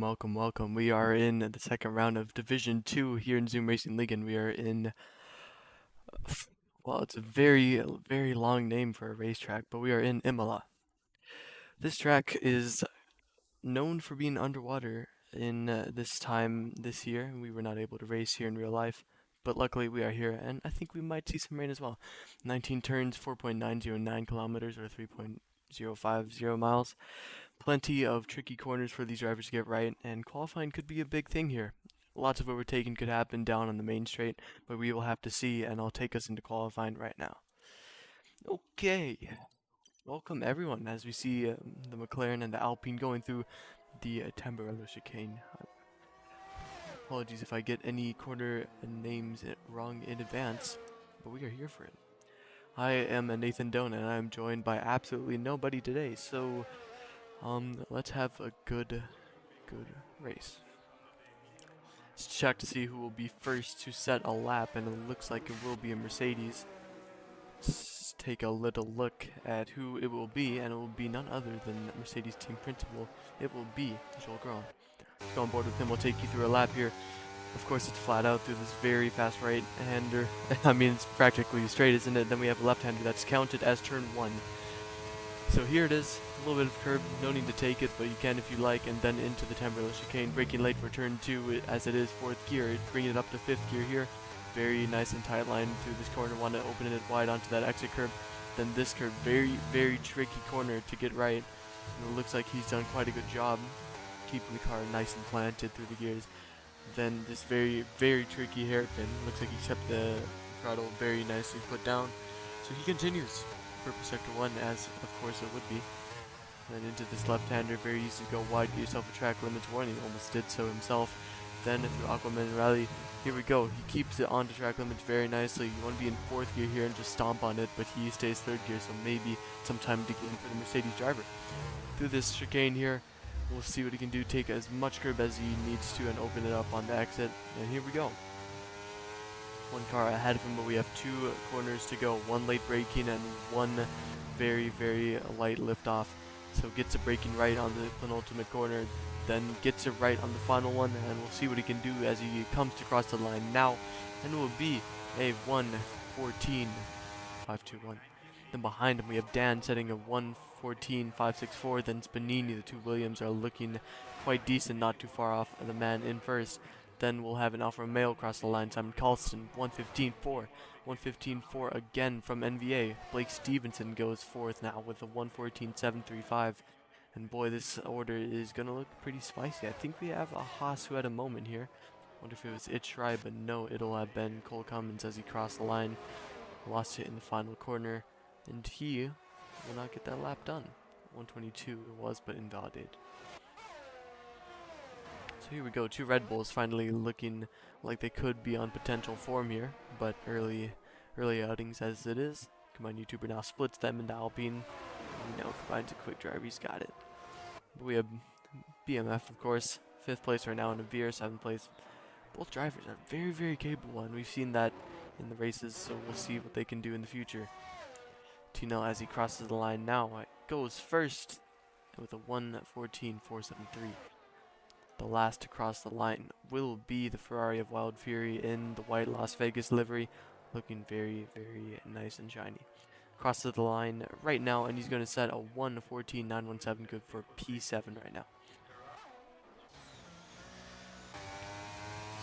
Welcome. We are in the second round of Division 2 here in Zoom Racing League, and we are in, well, it's a very long name for a racetrack, but we are in Imola. This track is known for being underwater in this time this year, and we were not able to race here in real life, but luckily we are here, and I think we might see some rain as well. 19 turns, 4.909 kilometers, or 3.050 miles. Plenty of tricky corners for these drivers to get right, and qualifying could be a big thing here. Lots of overtaking could happen down on the main straight, but we will have to see, and I'll take us into qualifying right now. Okay, welcome everyone as we see the McLaren and the Alpine going through the Tamburello chicane. Apologies if I get any corner names wrong in advance, but we are here for it. I am Nathan Doan, and I am joined by absolutely nobody today, so let's have a good race. Let's check to see who will be first to set a lap, and it looks like it will be a Mercedes. Let's take a little look at who it will be, and it will be none other than Mercedes team principal. It will be Joel Gron. Let's go on board with him. We'll take you through a lap here. Of course, it's flat out through this very fast right-hander. I mean, it's practically straight, isn't it? Then we have a left-hander that's counted as turn 1. So here it is, a little bit of curb, no need to take it, but you can if you like, and then into the Tamburello chicane, braking late for turn 2 as it is 4th gear, bringing it up to 5th gear here. Very nice and tight line through this corner, want to open it wide onto that exit curb. Then this curve, very tricky corner to get right. And it looks like he's done quite a good job keeping the car nice and planted through the gears. Then this very tricky hairpin, looks like he kept the throttle very nicely put down. So he continues. Purple sector 1, as of course it would be. Then into this left-hander, very easy to go wide, get yourself a track limits warning, almost did so himself. Then through Aquaman Rally, here we go, he keeps it onto track limits very nicely. You want to be in 4th gear here and just stomp on it, but he stays 3rd gear, so maybe some time to gain for the Mercedes driver. Through this chicane here, we'll see what he can do, take as much curb as he needs to and open it up on the exit, and here we go. One car ahead of him, but we have 2 corners to go. One late braking and one very light liftoff. So gets a braking right on the penultimate corner, then gets it right on the final one, and we'll see what he can do as he comes to cross the line now. And it will be a 1:14.521. Then behind him we have Dan setting a 1:14.564. Then Spanini, the 2 Williams, are looking quite decent, not too far off the man in first. Then we'll have an Alfa Romeo across the line. Simon Carlson, 1:15.4. 1:15.4 again from NVA. Blake Stevenson goes 4th now with a 1:14.735. And boy, this order is going to look pretty spicy. I think we have a Haas who had a moment here. Wonder if it was Itchry, but no, it'll have been Cole Cummins as he crossed the line. Lost it in the final corner. And he will not get that lap done. 1:22 it was, but invalidated. So here we go, 2 Red Bulls finally looking like they could be on potential form here, but early outings as it is. Combined YouTuber now splits them into Alpine. Now combined to Quick Drive, he's got it. But we have BMF, of course, 5th place right now in a Veer, 7th place. Both drivers are very capable, and we've seen that in the races, so we'll see what they can do in the future. Tino, as he crosses the line now, goes first with a 1:14.473. The last to cross the line will be the Ferrari of Wild Fury in the white Las Vegas livery, looking very nice and shiny. Crosses the line right now, and he's going to set a 1:14.917, good for P7 right now.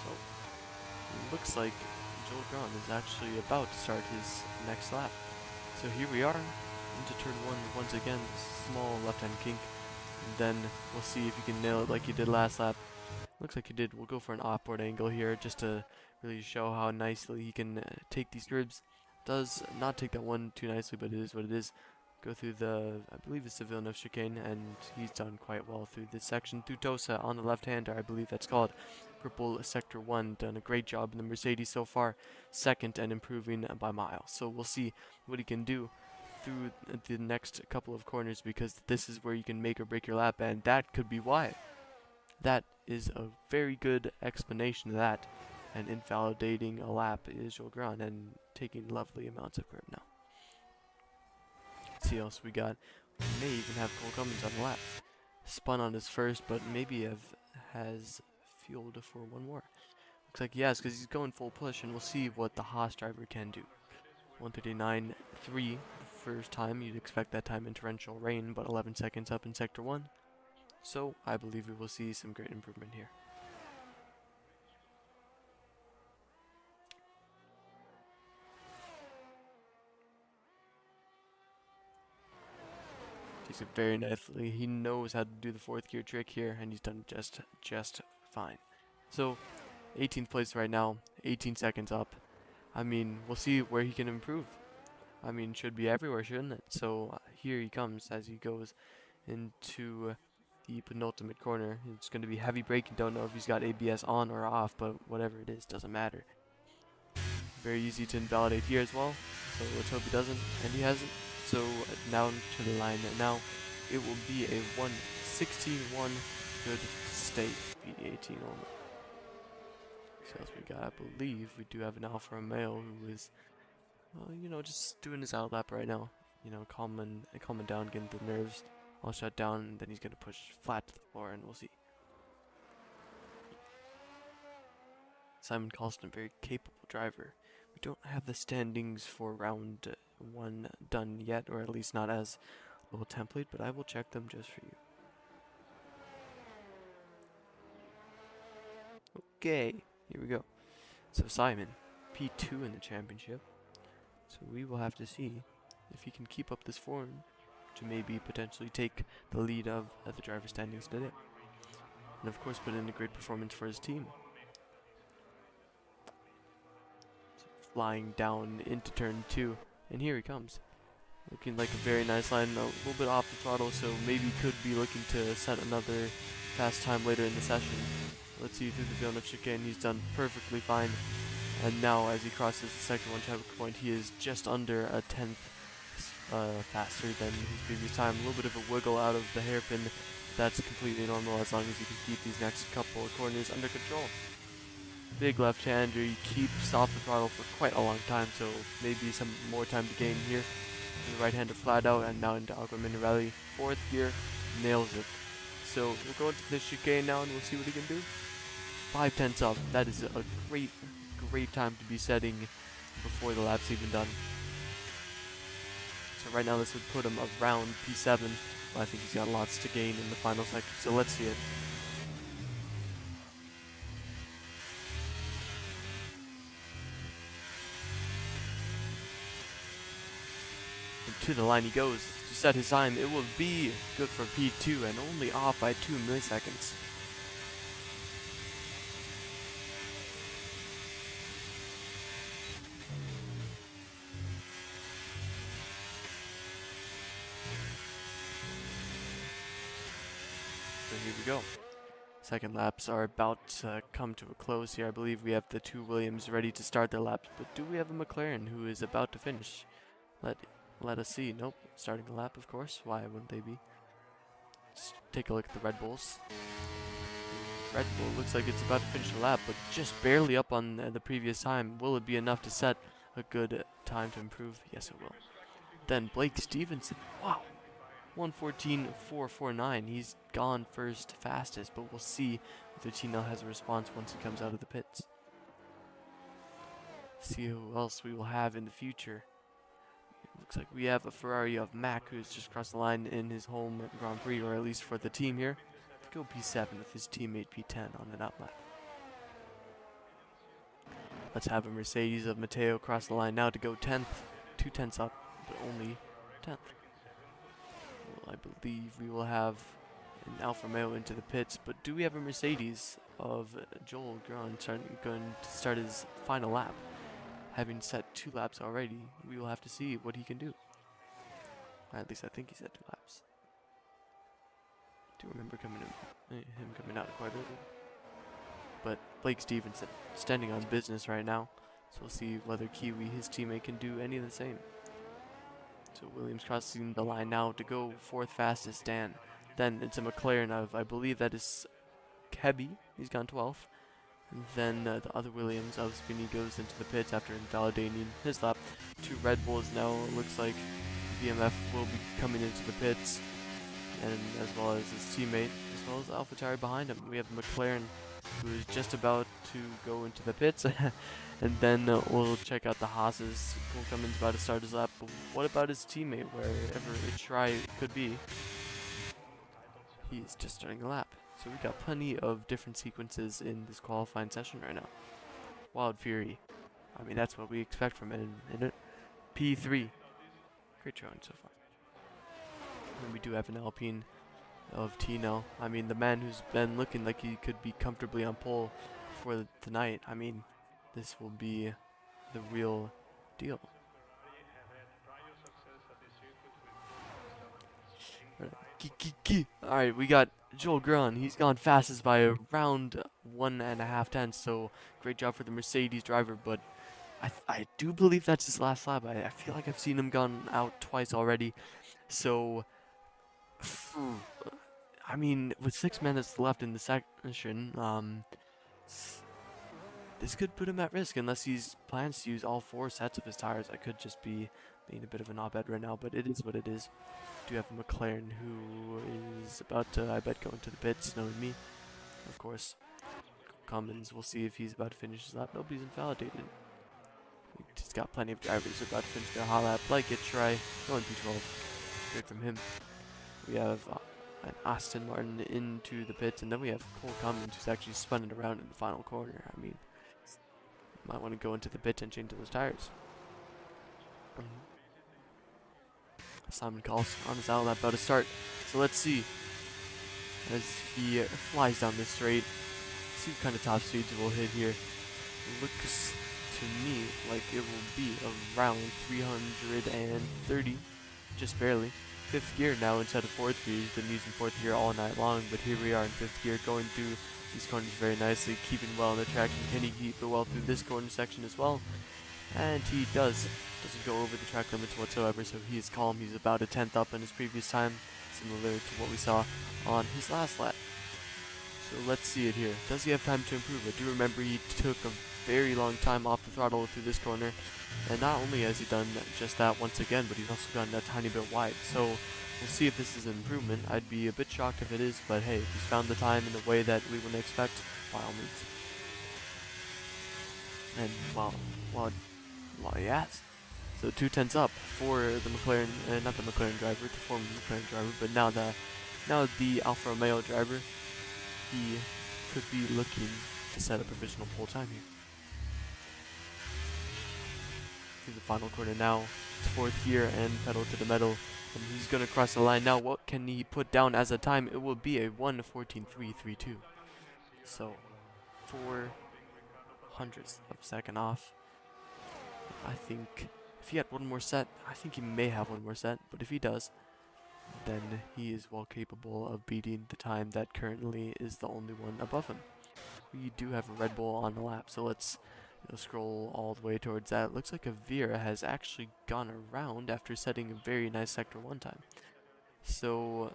So, it looks like Joel Gron is actually about to start his next lap. So here we are, into turn 1 once again, small left-hand kink. And then we'll see if he can nail it like he did last lap. Looks like he did. We'll go for an off-board angle here just to really show how nicely he can take these ribs. Does not take that one too nicely, but it is what it is. Go through the, I believe it's the Villeneuve chicane, and he's done quite well through this section. Through Tosa on the left-hander, I believe that's called. Purple sector 1, done a great job in the Mercedes so far. 2nd and improving by miles. So we'll see what he can do through the next couple of corners, because this is where you can make or break your lap, and that could be why. That is a very good explanation of that, and invalidating a lap is Joel Gron and taking lovely amounts of curb now. Let's see what else we got. We may even have Cole Cummins on the lap. Spun on his first, but maybe have has fueled for one more. Looks like he has, because he's going full push, and we'll see what the Haas driver can do. 139.3 the first time. You'd expect that time in torrential rain, but 11 seconds up in Sector 1. So I believe we will see some great improvement here. Takes it very nicely. He knows how to do the fourth gear trick here, and he's done just fine. So 18th place right now, 18 seconds up. I mean, we'll see where he can improve. I mean, should be everywhere, shouldn't it? So here he comes as he goes into the penultimate corner. It's going to be heavy braking. Don't know if he's got ABS on or off, but whatever it is, doesn't matter. Very easy to invalidate here as well. So let's hope he doesn't, and he hasn't. So down to the line now. It will be a 1:16.1 good state BD18 only. So as we got, I believe we do have an Alfa Romeo who is, well, you know, just doing his out lap right now. You know, calming down, getting the nerves all shut down, and then he's gonna push flat to the floor, and we'll see. Simon Colston, very capable driver. We don't have the standings for round 1 done yet, or at least not as a little template, but I will check them just for you. Okay, here we go. So Simon, P2 in the championship. So we will have to see if he can keep up this form to maybe potentially take the lead of the driver standings today. And of course put in a great performance for his team. So flying down into turn 2, and here he comes. Looking like a very nice line, a little bit off the throttle, so maybe could be looking to set another fast time later in the session. Let's see through the Villeneuve chicane, he's done perfectly fine. And now as he crosses the second one traffic point, he is just under a 10th faster than his previous time. A little bit of a wiggle out of the hairpin. That's completely normal as long as you can keep these next couple of corners under control. Big left-hander, he keeps off the throttle for quite a long time, so maybe some more time to gain here. The right-hander flat out, and now into Agua Minerali. Fourth gear, nails it. So we'll go into the chicane now and we'll see what he can do. 5/10 up, that is a great time to be setting before the lap's even done. So right now this would put him around P7. Well, I think he's got lots to gain in the final section, so let's see it. And to the line he goes to set his time. It will be good for P2 and only off by 2 milliseconds. So here we go. Second laps are about to come to a close here. I believe we have the 2 Williams ready to start their laps, but do we have a McLaren who is about to finish? Let us see. Nope, starting a lap, of course. Why wouldn't they be? Let's take a look at the Red Bulls. Red Bull looks like it's about to finish the lap, but just barely up on the previous time. Will it be enough to set a good time to improve? Yes, it will. Then Blake Stevenson. Wow. 1:14.449. He's gone first fastest, but we'll see whether Tino has a response once he comes out of the pits. See who else we will have in the future. It looks like we have a Ferrari of Mack who's just crossed the line in his home Grand Prix, or at least for the team here. Go P7 with his teammate P10 on an outlap. Let's have a Mercedes of Mateo cross the line now to go 10th. 2/10 up, but only 10th. I believe we will have an Alfa Romeo into the pits, but do we have a Mercedes of Joel Grant going to start his final lap? Having set 2 laps already, we will have to see what he can do. At least I think he set 2 laps. Do remember him coming out quite early. But Blake Stevenson standing on business right now, so we'll see whether Kiwi, his teammate, can do any of the same. So Williams crossing the line now to go 4th fastest, Dan. Then it's a McLaren of, I believe that is Kebby. He's gone 12th. And then the other Williams of Spinney goes into the pits after invalidating his lap. 2 Red Bulls now. It looks like BMF will be coming into the pits, and as well as his teammate, his well as AlphaTauri behind him. We have McLaren, who is just about to go into the pits, and then we'll check out the Haas's. Cole Cummins about to start his lap, but what about his teammate, wherever a try could be? He's just starting a lap. So we got plenty of different sequences in this qualifying session right now. Wild Fury. I mean, that's what we expect from it in it. P3. Great showing so far. And we do have an Alpine of Tino. I mean, the man who's been looking like he could be comfortably on pole for tonight. I mean, this will be the real deal. Alright, we got Joel Grun. He's gone fastest by around 1.5 tenths, so great job for the Mercedes driver, but I do believe that's his last lap. I feel like I've seen him gone out twice already, so I mean, with 6 minutes left in the section, this could put him at risk unless he plans to use all 4 sets of his tires. I could just be being a bit of an op-ed right now, but it is what it is. Do have a McLaren who is about to, I bet, go into the pits, knowing me, of course. Cummins, we'll see if he's about to finish his lap. Nobody's invalidated. He's got plenty of drivers about to finish their hot lap, like it, try going P12. Good from him. We have an Aston Martin into the pits, and then we have Cole Cummins, who's actually spun it around in the final corner. I mean, might want to go into the pit and change those tires. Simon Carlson on his out lap, about to start. So let's see as he flies down this straight. See what kind of top speeds we'll hit here. Looks to me like it will be around 330, just barely. 5th gear now instead of 4th gear. He's been using 4th gear all night long, but here we are in 5th gear, going through these corners very nicely, keeping well on the track. Can he keep it well through this corner section as well? And he doesn't go over the track limits whatsoever, so he is calm. He's about a 10th up in his previous time, similar to what we saw on his last lap. So let's see it here. Does he have time to improve? I do remember he took a very long time off the throttle through this corner, and not only has he done just that once again, but he's also gotten a tiny bit wide. So we'll see if this is an improvement. I'd be a bit shocked if it is, but hey, if he's found the time in a way that we wouldn't expect, by all means. And well, yes. So 2 tenths up for the McLaren, not the McLaren driver, the former McLaren driver, but now the Alfa Romeo driver. He could be looking to set a provisional pole time here. Through the final corner now, it's 4th gear and pedal to the metal, and he's going to cross the line. Now what can he put down as a time? It will be a 1:14.332. So 4 hundredths of a second off. I think if he had one more set, I think he may have one more set, but if he does, then he is well capable of beating the time that currently is the only one above him. We do have a Red Bull on the lap, so let's scroll all the way towards that. It looks like Avira has actually gone around after setting a very nice Sector 1 time. So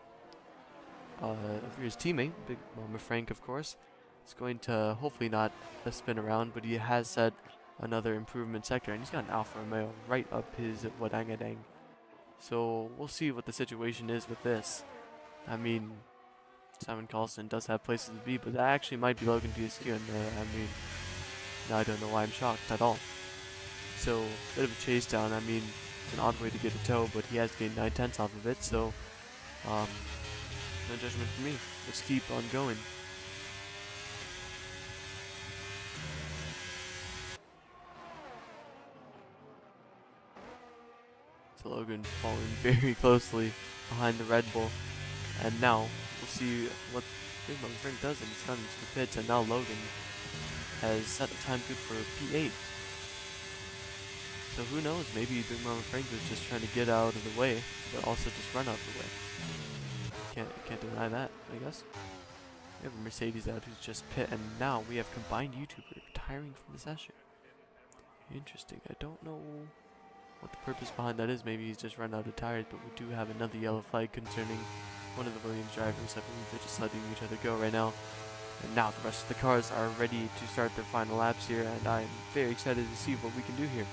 Avira's teammate, Big Mama Frank, of course, is going to hopefully not spin around, but he has set another improvement sector, and he's got an Alfa Romeo right up his Wadangadang. So we'll see what the situation is with this. I mean, Simon Carlson does have places to be, but that actually might be Logan PSQ, and I mean, I don't know why I'm shocked at all. So, bit of a chase down. I mean, it's an odd way to get a tow, but he has gained 9 tenths off of it, so no judgment for me. Let's keep on going. So Logan following very closely behind the Red Bull, and now we'll see what Big Mama Frank does, and he's coming to the pits, and now Logan has set a time good for P8. So who knows, maybe Big Mama Frank was just trying to get out of the way, but also just run out of the way. Can't deny that, I guess. We have a Mercedes out who's just pit, and now we have combined YouTuber retiring from the session. Interesting. I don't know what the purpose behind that is. Maybe he's just run out of tires, but we do have another yellow flag concerning one of the Williams drivers. I believe they're just letting each other go right now. And now the rest of the cars are ready to start their final laps here, and I'm very excited to see what we can do here.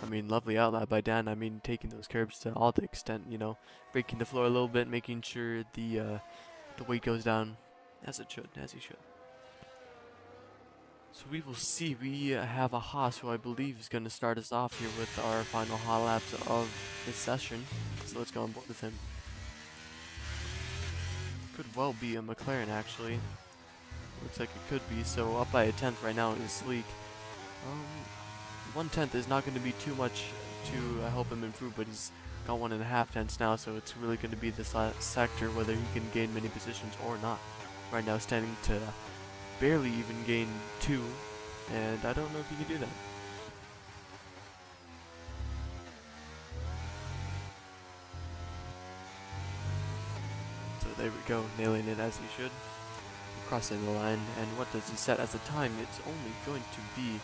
mean, lovely outlet by Dan. I mean, taking those curbs to all the extent, breaking the floor a little bit, making sure the weight goes down as it should, as he should. So we will see. We have a Haas who I believe is going to start us off here with our final hot laps of this session. So let's go on board with him. Could well be a McLaren actually. Looks like it could be. So up by a tenth right now is Sleek. 1/10 is not going to be too much to help him improve, but he's got 1.5 tenths now, so it's really going to be this last sector whether he can gain many positions or not. Right now standing to barely even gain 2, and I don't know if he can do that. So there we go, nailing it as he should. Crossing the line, and what does he set as a time? It's only going to be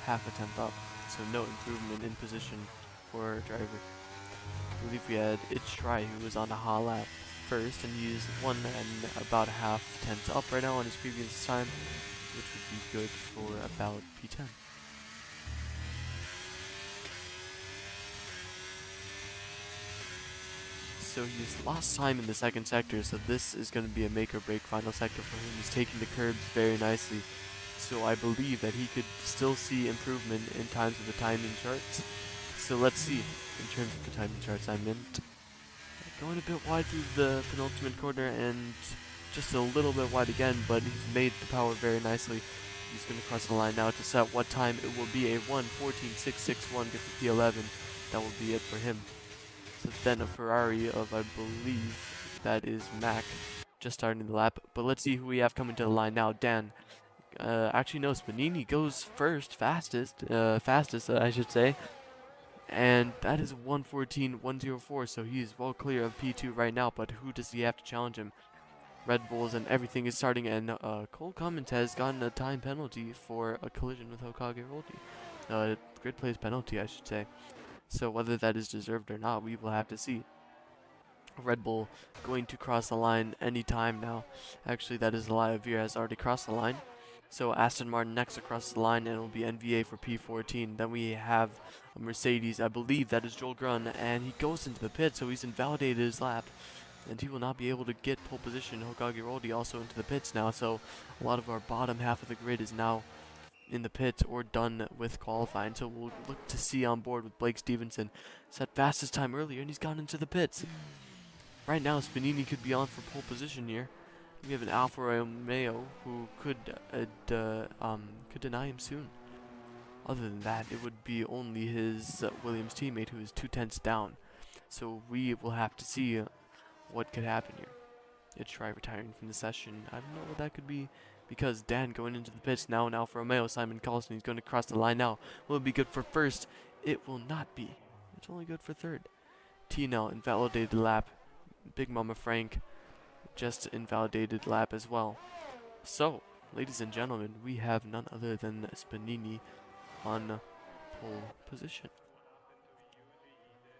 half a tenth up, so no improvement in position for our driver. I believe we had Itchry who was on a hot lap first, and he's 1 and about half tenths up right now on his previous time, which would be good for about P10. So he's lost time in the second sector, so this is going to be a make or break final sector for him. He's taking the curbs very nicely, so I believe that he could still see improvement in times of the timing charts. So let's see, in terms of the timing charts I meant. Going a bit wide through the penultimate corner and just a little bit wide again, but he's made the power very nicely. He's going to cross the line now to set what time it will be, a 1:14.661, get the P11. That will be it for him. So then a Ferrari of, I believe, that is Mac, just starting the lap. But let's see who we have coming to the line now. Dan. Actually, no, Spanini goes fastest, I should say. And that is 1:14.104, so he is well clear of P2 right now, but who does he have to challenge him? Red Bulls and everything is starting, and Cole Cummins has gotten a time penalty for a collision with Hokage Roldi. Grid place penalty, I should say. So whether that is deserved or not, we will have to see. Red Bull going to cross the line anytime now. Actually, that is a lie. Veer has already crossed the line. So Aston Martin next across the line, and it will be NVA for P14. Then we have a Mercedes, I believe that is Joel Grun, and he goes into the pit, so he's invalidated his lap, and he will not be able to get pole position. Hokage Roldi also into the pits now, so a lot of our bottom half of the grid is now in the pits or done with qualifying. So we'll look to see on board with Blake Stevenson. Set fastest time earlier, and he's gone into the pits. Right now, Spanini could be on for pole position here. We have an Alfa Romeo who could deny him soon. Other than that, it would be only his Williams teammate who is 2 tenths down. So we will have to see what could happen here. Itchry retiring from the session. I don't know what that could be, because Dan going into the pits now, and Alfa Romeo, Simon Carlson, he's going to cross the line now. Will it be good for first? It will not be. It's only good for third. T-Nell invalidated lap. Big Mama Frank just invalidated lap as well. So, ladies and gentlemen, we have none other than Spanini on pole position.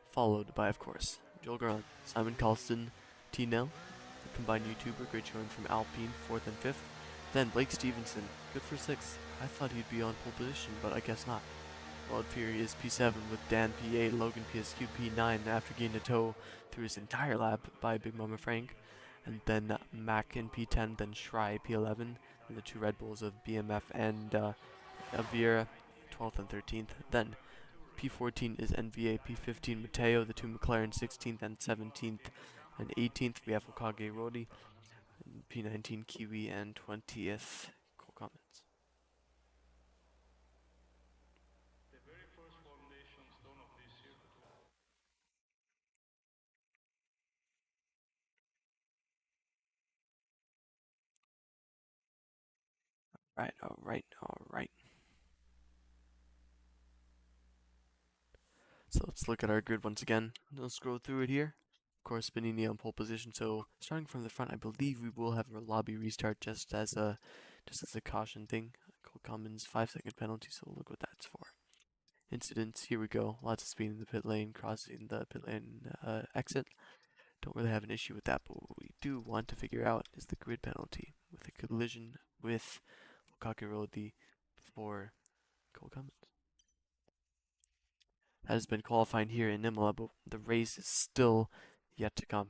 Followed by, of course, Joel Grun, Simon Colston, T-Nell, the combined YouTuber, great showing from Alpine, 4th and 5th. Then Blake Stevenson, good for 6th. I thought he'd be on pole position, but I guess not. Wild Fury is P7 with Dan P8, Logan PSQ P9 after getting a tow through his entire lap by Big Mama Frank. And then Mac in P10, then Shry P11, and the 2 Red Bulls of BMF and Avira, 12th and 13th. Then P14 is NVA, P15 Mateo, the 2 McLaren, 16th and 17th and 18th. We have Hokage Rodi, P19 Kiwi, and 20th Cole Cummins. Alright. So let's look at our grid once again. Let's scroll through it here. Of course, Benini on pole position. So starting from the front, I believe we will have a lobby restart just as a caution thing. Cole Cummins 5-second penalty. So we'll look what that's for. Incidents. Here we go. Lots of speed in the pit lane, crossing the pit lane exit. Don't really have an issue with that, but what we do want to figure out is the grid penalty with a collision with Kakirodi for Cole Cummins. that has been qualifying here in Imola, but the race is still yet to come.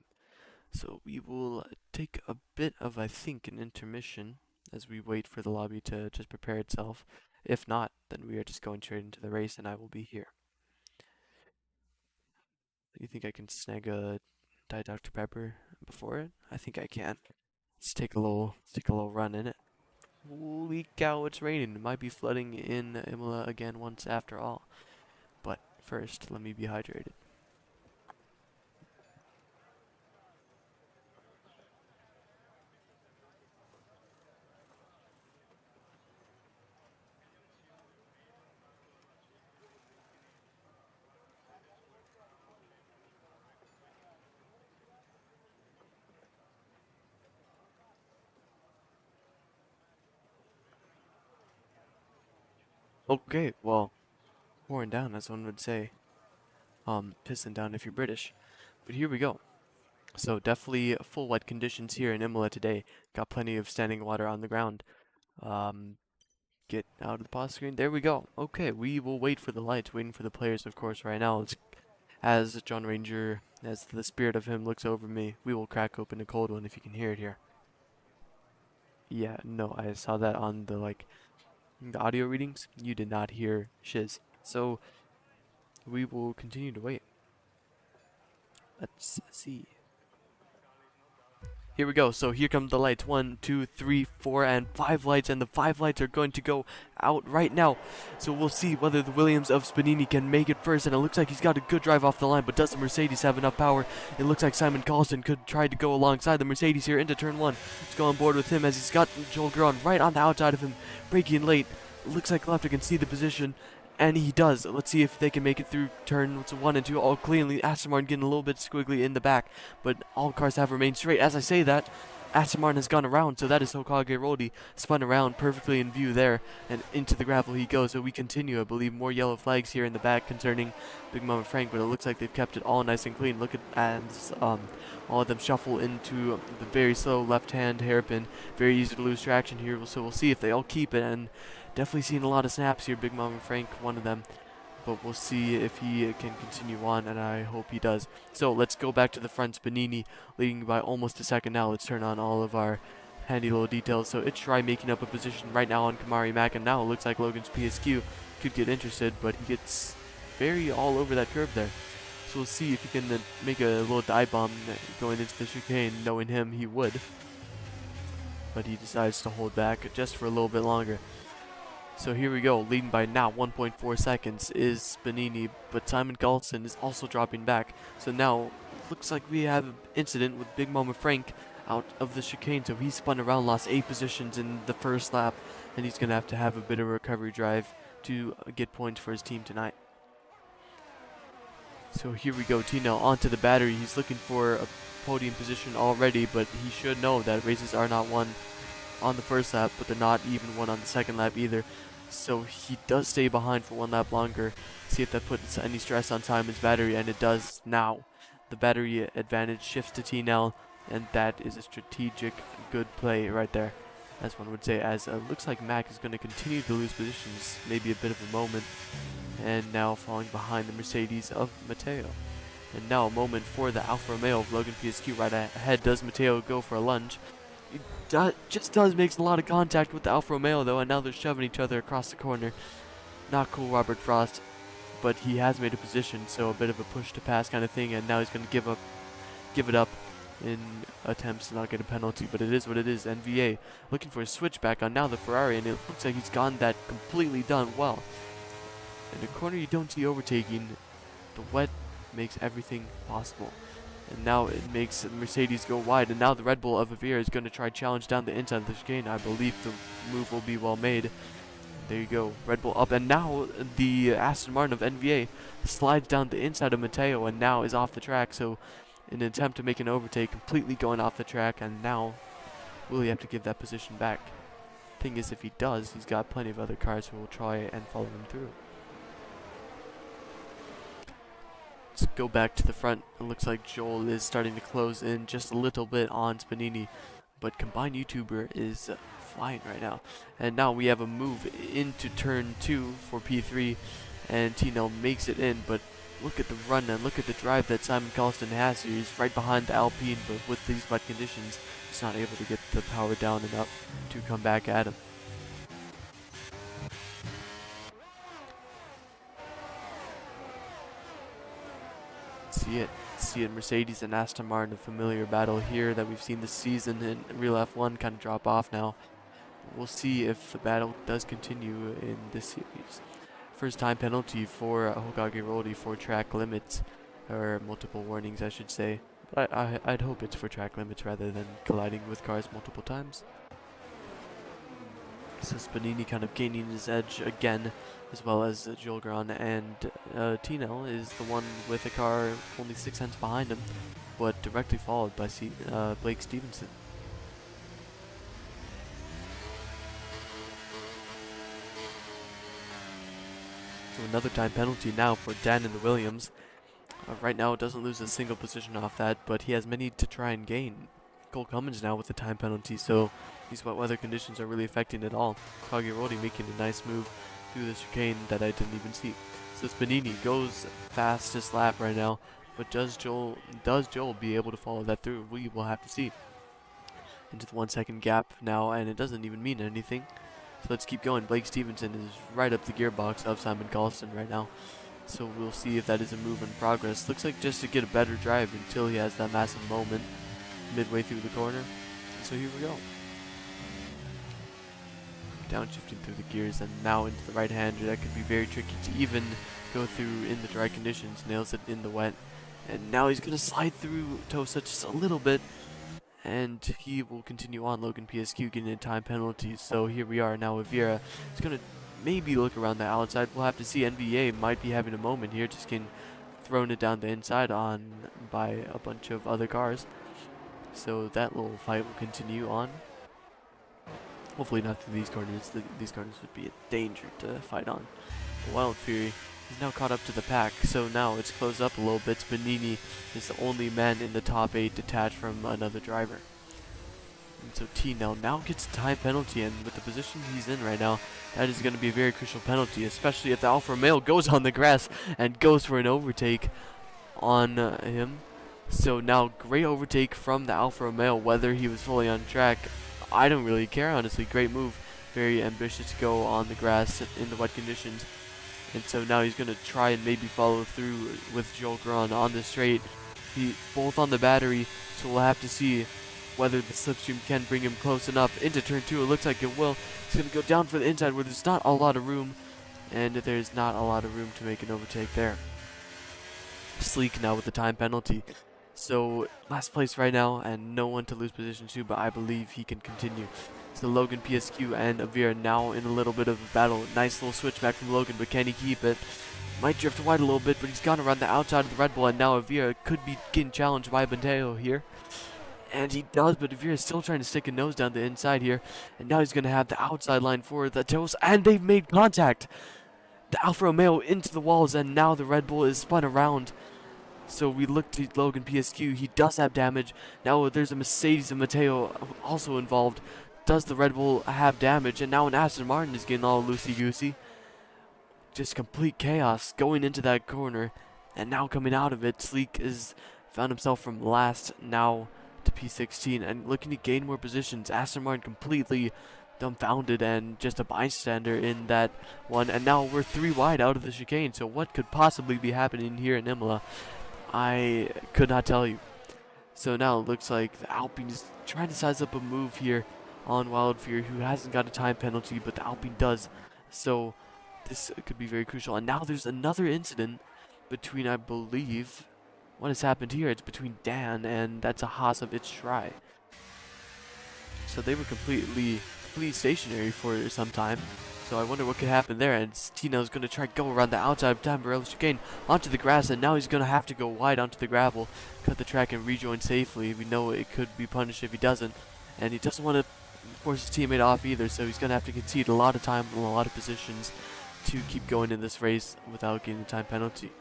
So we will take a bit of, I think, an intermission as we wait for the lobby to just prepare itself. If not, then we are just going straight into the race and I will be here. You think I can snag a Diet Dr. Pepper before it? I think I can. Let's take a little run in it. Holy cow, it's raining. It might be flooding in Imola again once after all. But first, let me be hydrated. Okay, well, pouring down, as one would say. Pissing down if you're British. But here we go. So definitely full wet conditions here in Imola today. Got plenty of standing water on the ground. Um, get out of the pause screen. There we go. Okay, we will wait for the lights, waiting for the players, of course, right now. As John Ranger, as the spirit of him looks over me, we will crack open a cold one if you can hear it here. Yeah, no, I saw that on the audio readings. You did not hear shiz. So we will continue to wait. Let's see. Here we go. So here come the lights. 1, 2, 3, 4, and 5 lights, and the 5 lights are going to go out right now. So we'll see whether the Williams of Spanini can make it first, and it looks like he's got a good drive off the line, but does the Mercedes have enough power? It looks like Simon Carlson could try to go alongside the Mercedes here into turn 1. Let's go on board with him as he's got Joel Guron right on the outside of him, braking late. Looks like Lefter can see the position, and he does. Let's see if they can make it through turns 1 and 2 all cleanly. Aston Martin getting a little bit squiggly in the back, but all cars have remained straight. As I say that, Aston Martin has gone around, so that is Hokage Rodi spun around perfectly in view there, and into the gravel he goes. So we continue. I believe more yellow flags here in the back concerning Big Mama Frank, but it looks like they've kept it all nice and clean. Look at as all of them shuffle into the very slow left-hand hairpin. Very easy to lose traction here, so we'll see if they all keep it, and definitely seeing a lot of snaps here. Big Mama Frank, one of them. But we'll see if he can continue on, and I hope he does. So let's go back to the front. Spanini leading by almost a second now. Let's turn on all of our handy little details. So it's Try making up a position right now on Kamari Mack, and now it looks like Logan's PSQ could get interested, but he gets very all over that curve there. So we'll see if he can make a little dive bomb going into the chicane. Knowing him, he would. But he decides to hold back just for a little bit longer. So here we go, leading by now 1.4 seconds is Spanini, but Simon Carlson is also dropping back. So now, looks like we have an incident with Big Mama Frank out of the chicane, so he spun around, lost 8 positions in the first lap, and he's going to have a bit of a recovery drive to get points for his team tonight. So here we go, Tino onto the battery. He's looking for a podium position already, but he should know that races are not won on the first lap, but they're not even won on the second lap either. So he does stay behind for 1 lap longer. See if that puts any stress on Simon's battery, and it does now. The battery advantage shifts to T-Nell, and that is a strategic good play right there, as one would say, as it looks like Mack is going to continue to lose positions, maybe a bit of a moment, and now falling behind the Mercedes of Matteo. And now a moment for the Alfa Romeo of Logan PSQ right ahead. Does Matteo go for a lunge? Makes a lot of contact with the Alfa Romeo though, and now they're shoving each other across the corner. Not cool, Robert Frost, but he has made a position, so a bit of a push to pass kind of thing, and now he's going to give it up in attempts to not get a penalty, but it is what it is. NVA looking for a switchback on now the Ferrari, and it looks like he's gotten that completely done well. In the corner you don't see overtaking, the wet makes everything possible. And now it makes Mercedes go wide, and now the Red Bull of Avira is going to try challenge down the inside of the chicane. I believe the move will be well made. There you go, Red Bull up, and now the Aston Martin of NVA slides down the inside of Matteo and now is off the track. So in an attempt to make an overtake, completely going off the track, and now will he have to give that position back? Thing is, if he does, he's got plenty of other cars who will try and follow him through. Let's go back to the front. It looks like Joel is starting to close in just a little bit on Spanini, but Combined YouTuber is flying right now. And now we have a move into turn 2 for P3, and Tino makes it in, but look at the run and look at the drive that Simon Colston has here. He's right behind the Alpine, but with these wet conditions, he's not able to get the power down enough to come back at him. See it, Mercedes and Aston Martin, a familiar battle here that we've seen this season in Real F1 kind of drop off now. We'll see if the battle does continue in this series. First time penalty for Hokage Rodi for track limits, or multiple warnings I should say. But I'd hope it's for track limits rather than colliding with cars multiple times. So Spanini kind of gaining his edge again, as well as Joel Gran, and Tino is the one with a car only 6 tenths behind him, but directly followed by Blake Stevenson. So another time penalty now for Dan in the Williams. Right now it doesn't lose a single position off that, but he has many to try and gain. Cole Cummins now with the time penalty, so these wet weather conditions are really affecting it all. Kagirodi making a nice move through the chicane that I didn't even see. So Spanini goes fastest lap right now, but does Joel be able to follow that through? We will have to see. Into the 1 second gap now, and it doesn't even mean anything. So let's keep going. Blake Stevenson is right up the gearbox of Simon Colston right now. So we'll see if that is a move in progress. Looks like just to get a better drive until he has that massive moment midway through the corner. So here we go. Downshifting through the gears and now into the right-hander. That could be very tricky to even go through in the dry conditions. Nails it in the wet. And now he's going to slide through Tosa just a little bit. And he will continue on. Logan PSQ getting a time penalty. So here we are now with Vera. He's going to maybe look around the outside. We'll have to see. NVA might be having a moment here. Just getting thrown it down the inside on by a bunch of other cars. So that little fight will continue on. Hopefully not through these corners. These corners would be a danger to fight on. Wild Fury is now caught up to the pack. So now it's closed up a little bit. Spanini is the only man in the top 8 detached from another driver. And so Tino now gets a time penalty, and with the position he's in right now, that is going to be a very crucial penalty, especially if the Alfa Romeo goes on the grass and goes for an overtake on him. So now great overtake from the Alfa Romeo, whether he was fully on track, I don't really care, honestly. Great move, very ambitious to go on the grass in the wet conditions. And so now he's going to try and maybe follow through with Joel Gran on the straight. Both on the battery, so we'll have to see whether the slipstream can bring him close enough into turn 2. It looks like it will. He's going to go down for the inside where there's not a lot of room, and there's not a lot of room to make an overtake there. Sleek now with the time penalty. So last place right now, and no one to lose position to, but I believe he can continue. So Logan PSQ and Avira now in a little bit of a battle. Nice little switchback from Logan, but can he keep it? Might drift wide a little bit, but he's gone around the outside of the Red Bull, and now Avira could be getting challenged by Benteo here. And he does, but Avira is still trying to stick a nose down the inside here. And now he's going to have the outside line for the Toes, and they've made contact. The Alfa Romeo into the walls, and now the Red Bull is spun around. So we look to Logan PSQ. He does have damage. Now there's a Mercedes and Mateo also involved. Does the Red Bull have damage? And now an Aston Martin is getting all loosey-goosey. Just complete chaos going into that corner. And now coming out of it, Sleek is found himself from last now to P16 and looking to gain more positions. Aston Martin completely dumbfounded and just a bystander in that one. And now we're 3 wide out of the chicane. So what could possibly be happening here in Imola? I could not tell you. So now it looks like the Alpine is trying to size up a move here on Wild Fury, who hasn't got a time penalty, but the Alpine does. So this could be very crucial. And now there's another incident between, I believe, what has happened here? It's between Dan and that's a Haas of its Try. So they were completely stationary for some time. So I wonder what could happen there. And Tino's going to try to go around the outside of Tamburello chicane onto the grass, and now he's going to have to go wide onto the gravel, cut the track, and rejoin safely. We know it could be punished if he doesn't, and he doesn't want to force his teammate off either, so he's going to have to concede a lot of time and a lot of positions to keep going in this race without getting a time penalty.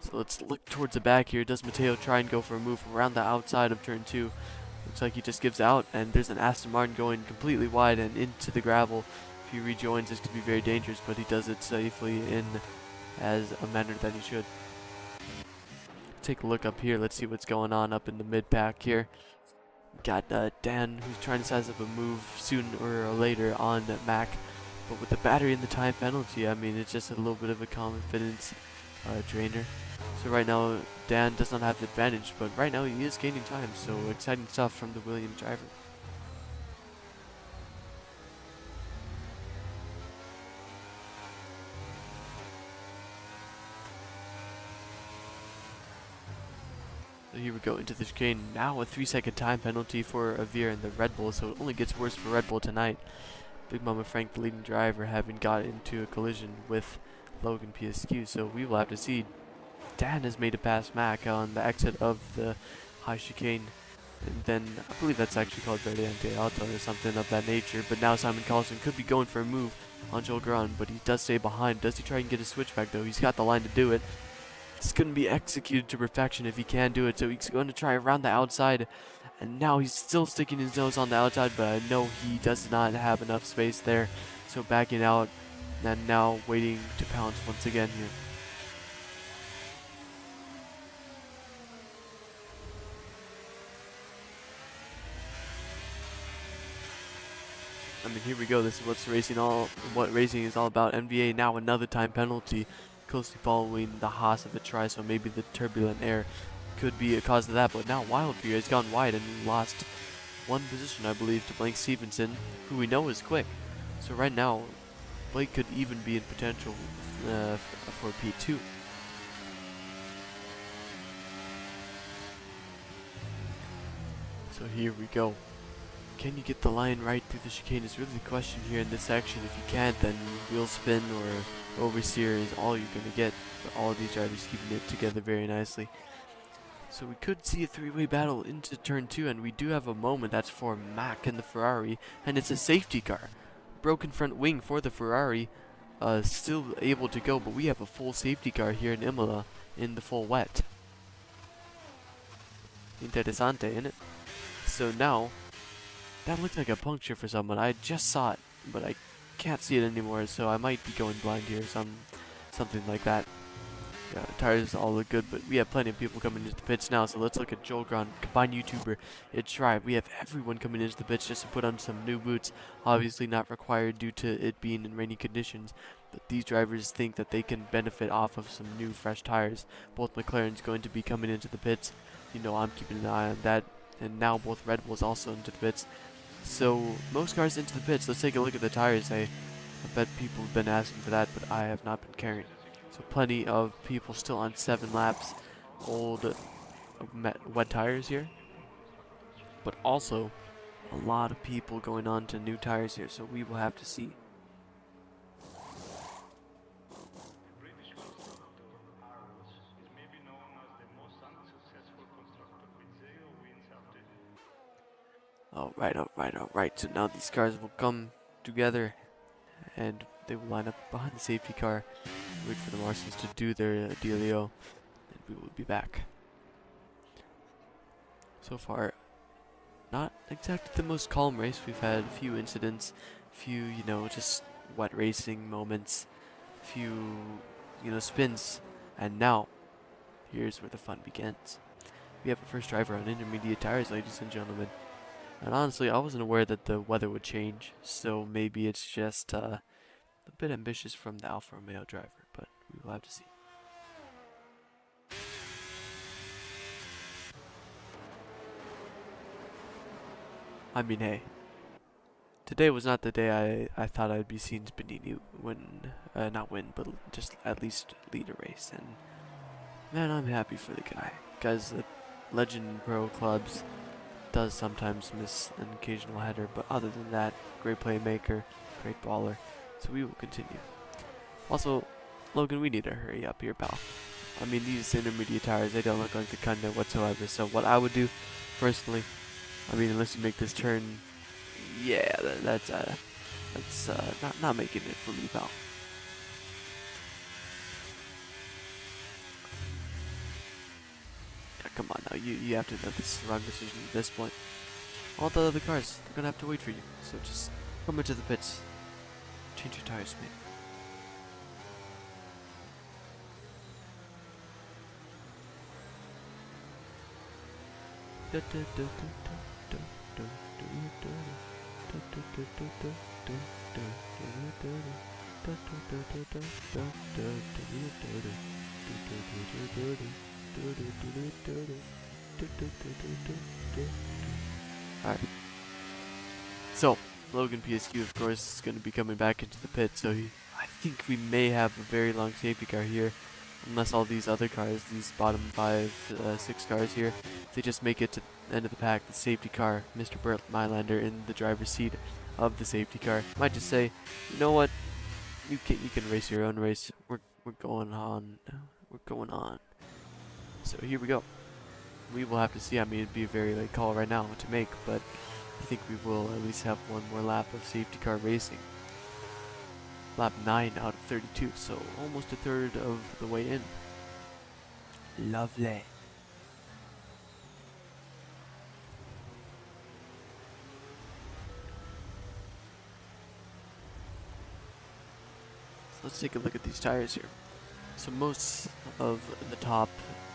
So let's look towards the back here. Does Mateo try and go for a move around the outside of turn 2? Looks like he just gives out, and there's an Aston Martin going completely wide and into the gravel. he rejoins, this could be very dangerous, but he does it safely in as a manner that he should. Take a look up here. Let's see what's going on up in the mid pack here. Got Dan, who's trying to size up a move sooner or later on Mac, but with the battery and the time penalty, I mean, it's just a little bit of a confidence drainer. So right now, Dan does not have the advantage, but right now he is gaining time, so exciting stuff from the Williams driver. So here we go into the chicane. Now a 3-second time penalty for Avir and the Red Bull, so it only gets worse for Red Bull tonight. Big Mama Frank, the leading driver, having got into a collision with Logan PSQ, so we will have to see. Dan has made a pass Mac on the exit of the high chicane, and then I believe that's actually called Verde Ante Alto or something of that nature, but now Simon Carlson could be going for a move on Joel Garan, but he does stay behind. Does he try and get a switchback though? He's got the line to do it. It's going to be executed to perfection if he can do it, so he's going to try around the outside, and now he's still sticking his nose on the outside, but I know he does not have enough space there, so backing out, and now waiting to pounce once again here. I mean, here we go. This is what racing is all about. NBA now another time penalty, closely following the Haas of a try, so maybe the turbulent air could be a cause of that. But now Wildfear has gone wide and lost one position, I believe, to Blake Stevenson, who we know is quick. So right now, Blake could even be in potential for P2. So here we go. Can you get the line right through the chicane is really the question here in this section. If you can't, then wheel spin or oversteer is all you're going to get. But all of these drivers keeping it together very nicely. So we could see a three-way battle into turn 2, and we do have a moment that's for Mac and the Ferrari, and it's a safety car. Broken front wing for the Ferrari, still able to go, but we have a full safety car here in Imola in the full wet. Interesante, innit? So now, that looked like a puncture for someone. I just saw it, but I can't see it anymore, so I might be going blind here, something like that. Yeah, tires all look good, but we have plenty of people coming into the pits now, so let's look at Joel Grant, combined YouTuber. It's Tribe. We have everyone coming into the pits just to put on some new boots. Obviously not required due to it being in rainy conditions, but these drivers think that they can benefit off of some new fresh tires. Both McLaren's going to be coming into the pits. You know, I'm keeping an eye on that, and now both Red Bulls also into the pits. So most cars into the pits. Let's take a look at the tires. I bet people have been asking for that, but I have not been caring. So plenty of people still on 7 laps, old wet tires here, but also a lot of people going on to new tires here, so we will have to see. Alright, so now these cars will come together and they will line up behind the safety car, wait for the Martians to do their dealio, and we will be back. So far, not exactly the most calm race. We've had a few incidents, few, you know, just wet racing moments, few, you know, spins, and now, here's where the fun begins. We have a first driver on intermediate tires, ladies and gentlemen. And honestly, I wasn't aware that the weather would change, so maybe it's just a bit ambitious from the Alfa Romeo driver, but we will have to see. I mean, hey, today was not the day I thought I'd be seeing Spanini not win, but just at least lead a race, and man, I'm happy for the guy. Guys, the Legend Pro clubs does sometimes miss an occasional header, but other than that, great playmaker, great baller, so we will continue. Also, Logan, we need to hurry up here, pal. I mean, these intermediate tires, they don't look like the kind of whatsoever, so what I would do, personally, I mean, unless you make this turn, yeah, that's not making it for me, pal. Come on now, you have to know this is the wrong decision at this point. All the other cars, they're gonna have to wait for you, so just come into the pits. Change your tires, mate. Alright. So, Logan PSQ, of course, is going to be coming back into the pit, so I think we may have a very long safety car here, unless all these other cars, these bottom 6 cars here, if they just make it to the end of the pack, the safety car, Mr. Burt Mylander in the driver's seat of the safety car, might just say, you know what, you can race your own race, we're going on, we're going on. So here we go. We will have to see. I mean, it'd be a very late call right now to make, but I think we will at least have one more lap of safety car racing. Lap 9 out of 32, so almost a third of the way in. Lovely. So let's take a look at these tires here. So most of the top,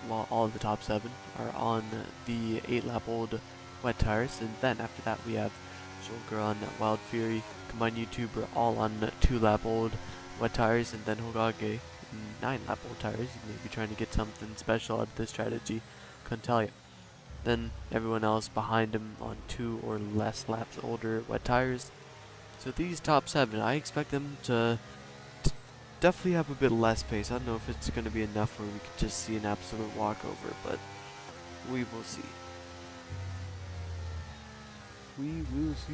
well, all of the top 7 are on the 8-lap-old wet tires, and then after that we have Jolgron, Wild Fury, Combined YouTuber all on 2-lap-old wet tires, and then Hogage 9-lap-old tires. You may be trying to get something special out of this strategy, couldn't tell you. Then everyone else behind him on 2 or less laps older wet tires. So these top 7, I expect them to definitely have a bit less pace. I don't know if it's going to be enough where we could just see an absolute walkover, but we will see. We will see.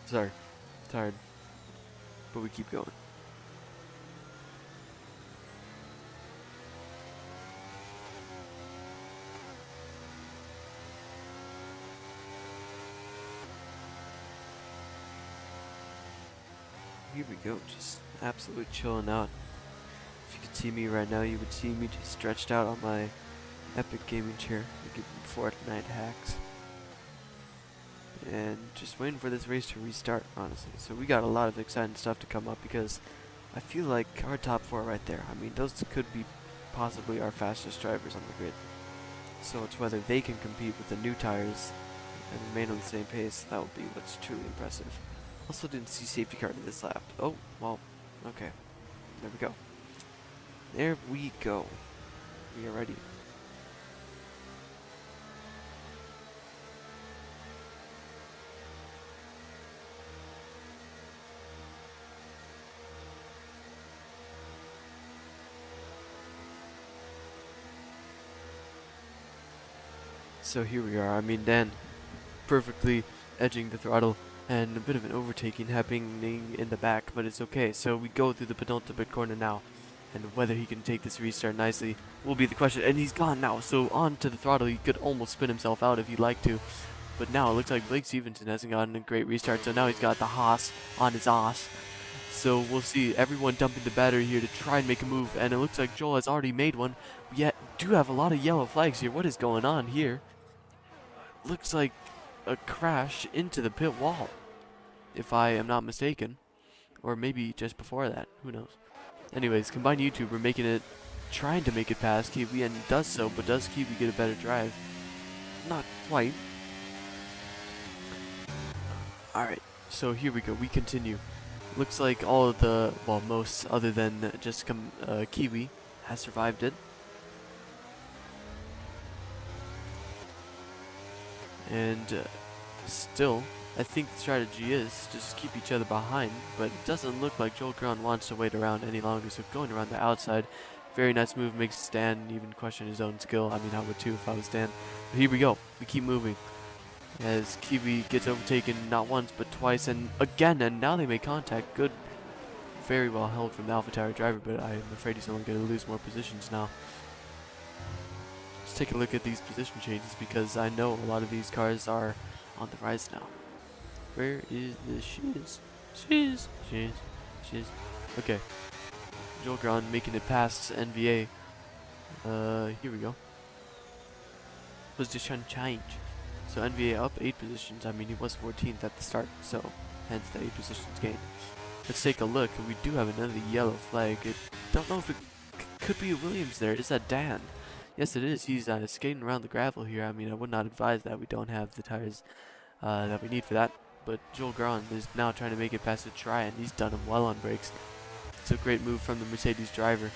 Sorry, tired, but we keep going. Here we go, just absolutely chilling out. If you could see me right now, you would see me just stretched out on my epic gaming chair, giving Fortnite hacks. And just waiting for this race to restart, honestly. So we got a lot of exciting stuff to come up, because I feel like our top 4 right there, I mean, those could be possibly our fastest drivers on the grid. So it's whether they can compete with the new tires and remain on the same pace. That would be what's truly impressive. Also didn't see safety car in this lap. Oh, well, okay. There we go. There we go. We are ready. So here we are. I mean, Dan perfectly edging the throttle, and a bit of an overtaking happening in the back, but it's okay. So we go through the penultimate corner now, and whether he can take this restart nicely will be the question. And he's gone now, so on to the throttle. He could almost spin himself out if he'd like to, but now it looks like Blake Stevenson hasn't gotten a great restart, so now he's got the Haas on his ass. So we'll see everyone dumping the battery here to try and make a move, and it looks like Joel has already made one. Yet do have a lot of yellow flags here. What is going on here? Looks like a crash into the pit wall, if I am not mistaken, or maybe just before that, who knows. Anyways, Combined YouTuber making it, trying to make it past Kiwi, and does so, but does Kiwi get a better drive? Not quite. Alright, so here we go, we continue. Looks like all of the, well, most other than just Kiwi has survived it. And still, I think the strategy is just keep each other behind, but it doesn't look like Joel Gron wants to wait around any longer, so going around the outside, very nice move, makes Stan even question his own skill. I mean, I would too if I was Stan. But here we go, we keep moving, as Kiwi gets overtaken not once, but twice, and again, and now they make contact. Good, very well held from the AlphaTauri driver, but I am afraid he's only going to lose more positions now. Let's take a look at these position changes, because I know a lot of these cars are on the rise now. Where is the shiz? Shiz. Okay. Joel Gron making it past NVA. Here we go. was just change. So NVA up 8 positions. I mean, he was 14th at the start, so hence the 8 positions gained. Let's take a look. We do have another yellow flag. I don't know if it could be Williams there. Is that Dan? Yes, it is. He's skating around the gravel here. I mean, I would not advise that. We don't have the tires that we need for that. But Joel Grahn is now trying to make it past the try, and he's done him well on brakes. It's a great move from the Mercedes driver.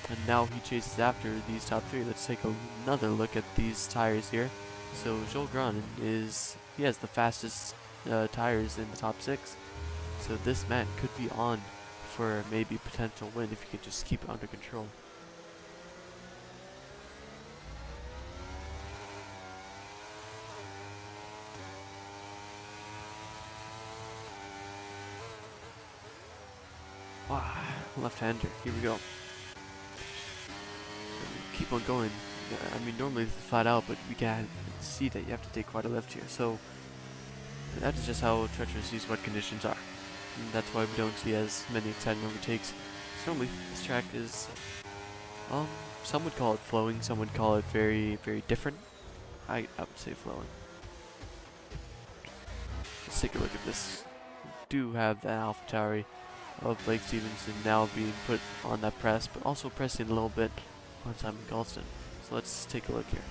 And now he chases after these top 3. Let's take another look at these tires here. So Joel Grahn he has the fastest tires in the top 6. So this man could be on for maybe potential win if he could just keep it under control. Wow, left-hander, here we go. Keep on going. I mean, normally it's flat out, but we can see that you have to take quite a left here. So that is just how treacherous these wet conditions are. And that's why we don't see as many exciting overtakes. So normally this track is, some would call it flowing, some would call it very, very different. I would say flowing. Let's take a look at this. We do have the AlphaTauri of Blake Stevenson now being put on that press, but also pressing a little bit on Simon Galston. So let's take a look here.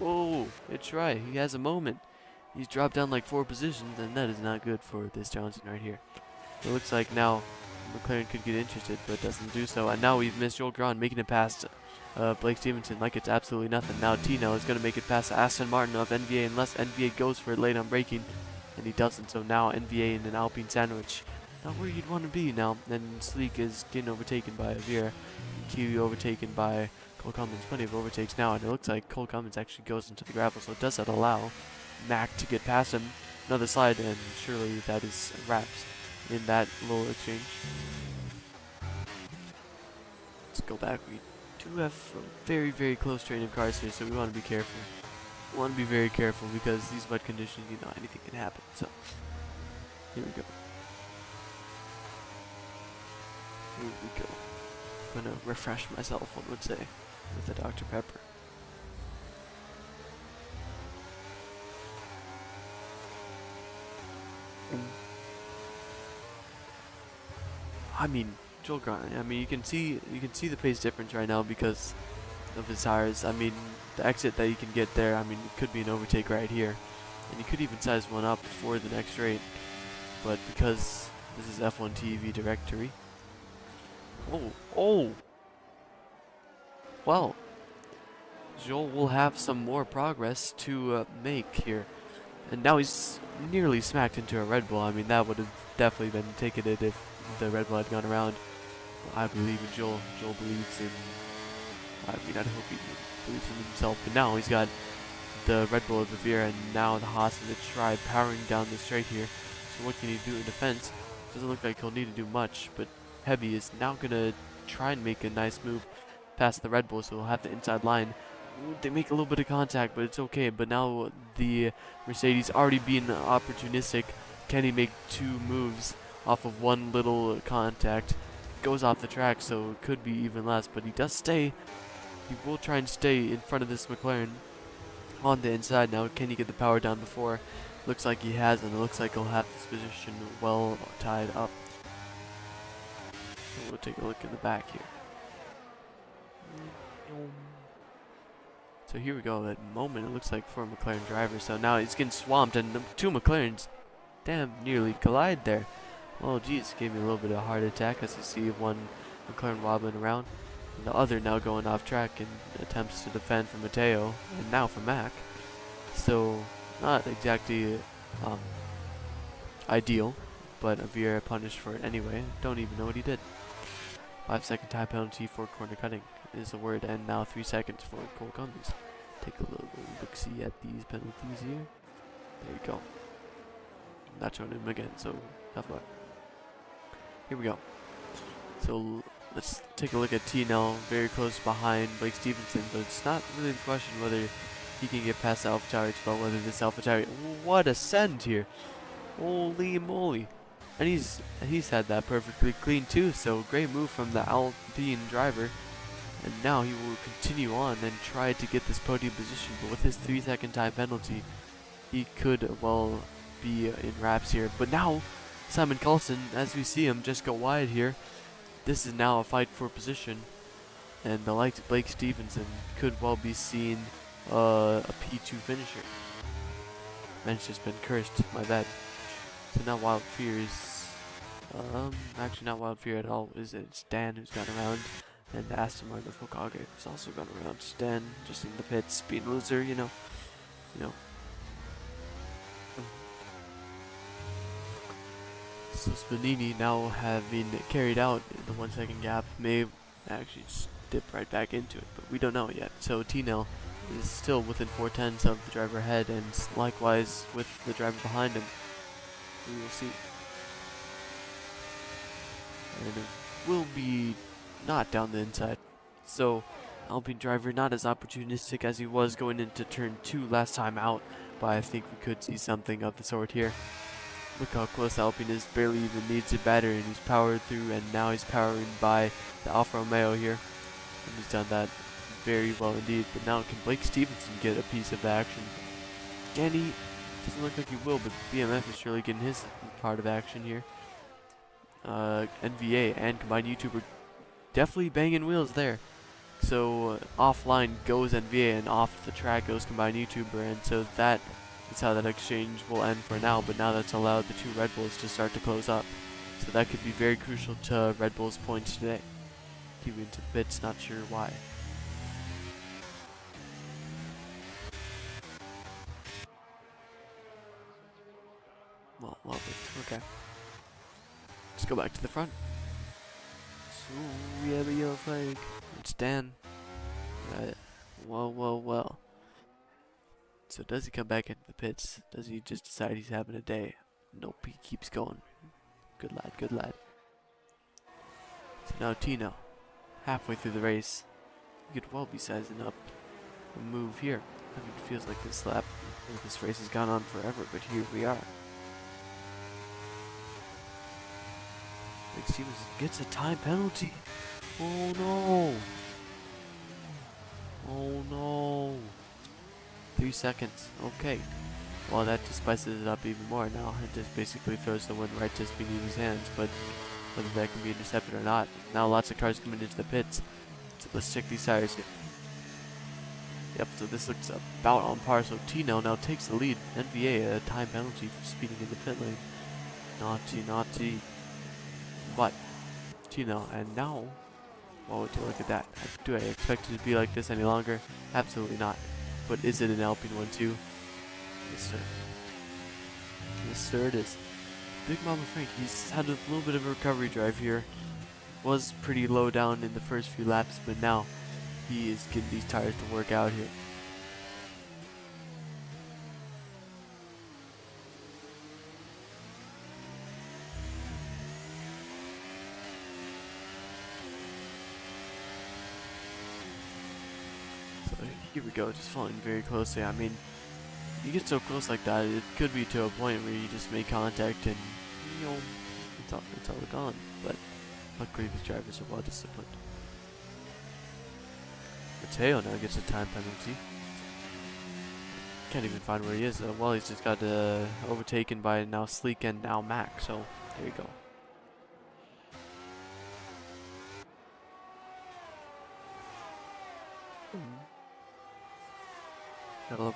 Oh, it's right. He has a moment. He's dropped down like 4 positions, and that is not good for this Johnson right here. It looks like now McLaren could get interested, but doesn't do so. And now we've missed Joel Grahn, making it past Blake Stevenson like it's absolutely nothing. Now Tino is going to make it past Aston Martin of NVA unless NVA goes for it late on braking, and he doesn't. So now NVA in an Alpine sandwich. Not where you'd want to be now. And Sleek is getting overtaken by Avira. Kiwi overtaken by Cole Cummins. Plenty of overtakes now, and it looks like Cole Cummins actually goes into the gravel, so does that allow Mac to get past him? Another slide, and surely that is wraps in that little exchange. Let's go back. We do have a very, very close train of cars here, so we want to be careful. We want to be very careful because these wet conditions, you know, anything can happen. So here we go. Here we go. I'm gonna refresh myself, one would say, with the Dr. Pepper. I mean, Joel Grahn. I mean, you can see the pace difference right now because of his tires. I mean, the exit that you can get there. I mean, it could be an overtake right here, and you could even size one up for the next straight. But because this is F1 TV directory. Oh. Well, Joel will have some more progress to make here. And now he's nearly smacked into a Red Bull. I mean, that would have definitely been ticketed if the Red Bull had gone around. I believe in Joel. Joel believes in... I mean, I hope he believes in himself. But now he's got the Red Bull of Avira, and now the Haas of the Tribe powering down the straight here. So what can he do in defense? Doesn't look like he'll need to do much, but Heavy is now going to try and make a nice move past the Red Bull, so he'll have the inside line. They make a little bit of contact, but it's okay. But now the Mercedes already being opportunistic. Can he make 2 moves off of one little contact? Goes off the track, so it could be even less. But he does stay. He will try and stay in front of this McLaren on the inside now. Can he get the power down before? Looks like he has, and it looks like he'll have this position well tied up. We'll take a look in the back here. So here we go, that moment it looks like for a McLaren driver. So now he's getting swamped, and the 2 McLarens, damn, nearly collide there. Oh geez, gave me a little bit of a heart attack as you see one McLaren wobbling around. And the other now going off track in attempts to defend from Mateo, and now from Mac. So not exactly ideal, but Avira punished for it anyway. Don't even know what he did. 5-second time penalty for corner cutting is the word, and now 3 seconds for Cole Cummins. Take a little look-see at these penalties here. There you go. Not showing him again, so tough luck. Here we go. So let's take a look at T-Nell, very close behind Blake Stevenson, but it's not really the question whether he can get past the AlphaTauri. It's about whether this AlphaTauri... What a send here! Holy moly! And he's had that perfectly clean too, so great move from the Alpine driver. And now he will continue on and try to get this podium position, but with his 3-second time penalty, he could well be in wraps here. But now, Simon Carlson, as we see him just go wide here, this is now a fight for position, and the likes of Blake Stevenson could well be seen a P2 finisher. Man's just been cursed, my bad. So now Wild Fears, actually not Wild Fear at all, it's Dan who's gone around, and Aston Martin of Hokage who's also gone around. Dan just in the pits, being a loser, you know. So Spanini, now having carried out the 1 second gap, may actually just dip right back into it, but we don't know yet. So T-Nell is still within 4/10 of the driver ahead, and likewise with the driver behind him. We will see. And it will be not down the inside. So Alpine driver not as opportunistic as he was going into turn 2 last time out, but I think we could see something of the sort here. Look how close Alpine is, barely even needs a batter, and he's powered through, and now he's powering by the Alfa Romeo here. And he's done that very well indeed. But now can Blake Stevenson get a piece of the action? Can he? Doesn't look like he will, but BMF is surely getting his part of action here. NVA and combined YouTuber definitely banging wheels there. So offline goes NVA and off the track goes combined YouTuber, and so that is how that exchange will end for now. But now that's allowed the two Red Bulls to start to close up, so that could be very crucial to Red Bull's points today. Keep into the pits, not sure why. Well, love it. Okay. Let's go back to the front. So we have a yellow flag. It's Dan. Well. So does he come back into the pits? Does he just decide he's having a day? Nope, he keeps going. Good lad, good lad. So now Tino, halfway through the race, he could well be sizing up a move here. I mean, it feels like this lap, this race has gone on forever, but here we are. Blake Stevenson gets a time penalty. Oh no! Oh no! 3 seconds. Okay. Well, that just spices it up even more now. It just basically throws the win right to Speedy's hands, but whether that can be intercepted or not. Now lots of cars coming into the pits. So let's check these tires here. Yep, so this looks about on par. So Tino now takes the lead. NVA a time penalty for speeding in the pit lane. Naughty. But Tino, and now, well, would you look at that? Do I expect it to be like this any longer? Absolutely not. But is it an Alpine one too? Yes, sir. Yes, sir, it is. Big Mama Frank, he's had a little bit of a recovery drive here. Was pretty low down in the first few laps, but now he is getting these tires to work out here. So here we go, just following very closely. I mean, you get so close like that, it could be to a point where you just make contact and, you know, it's all gone. But luckily these drivers are well disciplined. Mateo now gets a time penalty. Can't even find where he is. Well, he's just got overtaken by now Sleek and now Mac, so there you go. I love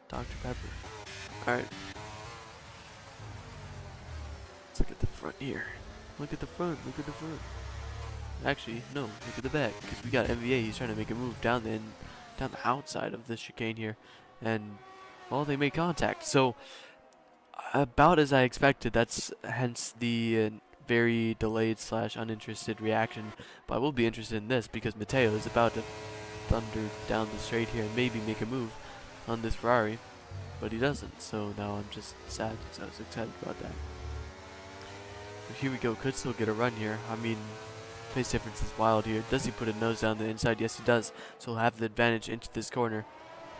Dr. Pepper. Alright. Let's look at the front here. Look at the front. Actually, no, look at the back, because we got MVA. He's trying to make a move down the outside of the chicane here, and well, they made contact. So about as I expected. That's hence the very delayed / uninterested reaction. But I will be interested in this because Mateo is about to thunder down the straight here and maybe make a move on this Ferrari, but he doesn't. So now I'm just sad because I was excited about that. But here we go. Could still get a run here. I mean, pace difference is wild here. Does he put a nose down the inside? Yes, he does. So he'll have the advantage into this corner.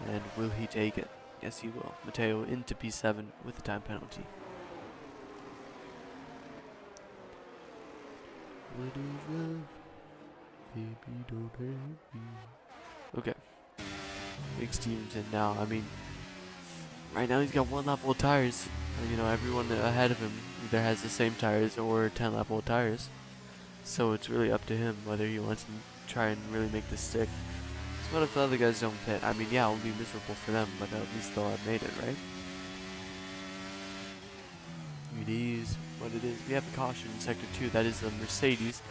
And will he take it? Yes, he will. Mateo into P7 with the time penalty. What is love? Baby, don't hurt me. Okay. Big Stevenson now. I mean, right now he's got 1-lap-old tires. You know, everyone ahead of him either has the same tires or 10-lap-old tires. So it's really up to him whether he wants to try and really make this stick. So what if the other guys don't pit? I mean, yeah, it'll be miserable for them, but at least they'll have made it, right? It is what it is. We have a caution in Sector 2. That is the Mercedes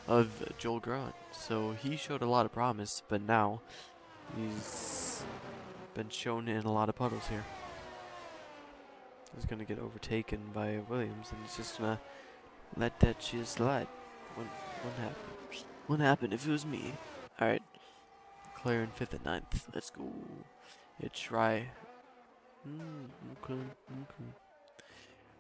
of Joel Grant. So he showed a lot of promise, but now he's been shown in a lot of puddles here. He's going to get overtaken by Williams, and he's just going to let that shit slide. What happened? What happened if it was me? Alright. McLaren 5th and 9th. Let's go. It's try. Okay.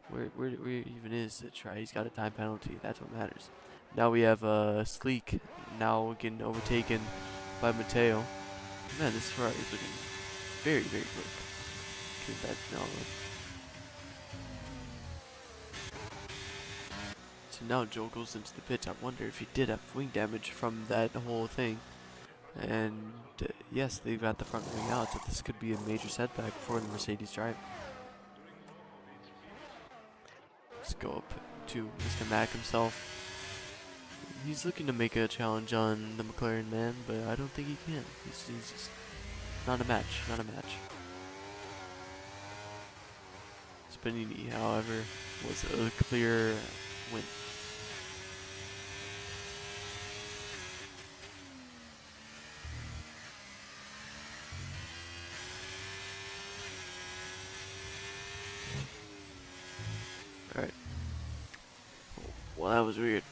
Where even is it try? He's got a time penalty. That's what matters. Now we have Sleek now getting overtaken by Mateo. Man, this Ferrari is looking very, very quick. Get that now. So now Joel goes into the pits. I wonder if he did have wing damage from that whole thing. And yes, they've got the front wing out, so this could be a major setback for the Mercedes driver. Let's go up to Mr. Mack himself. He's looking to make a challenge on the McLaren man, but I don't think he can. He's just not a match, not a match. Spanini, however, was a clear win. Alright. Well, that was weird.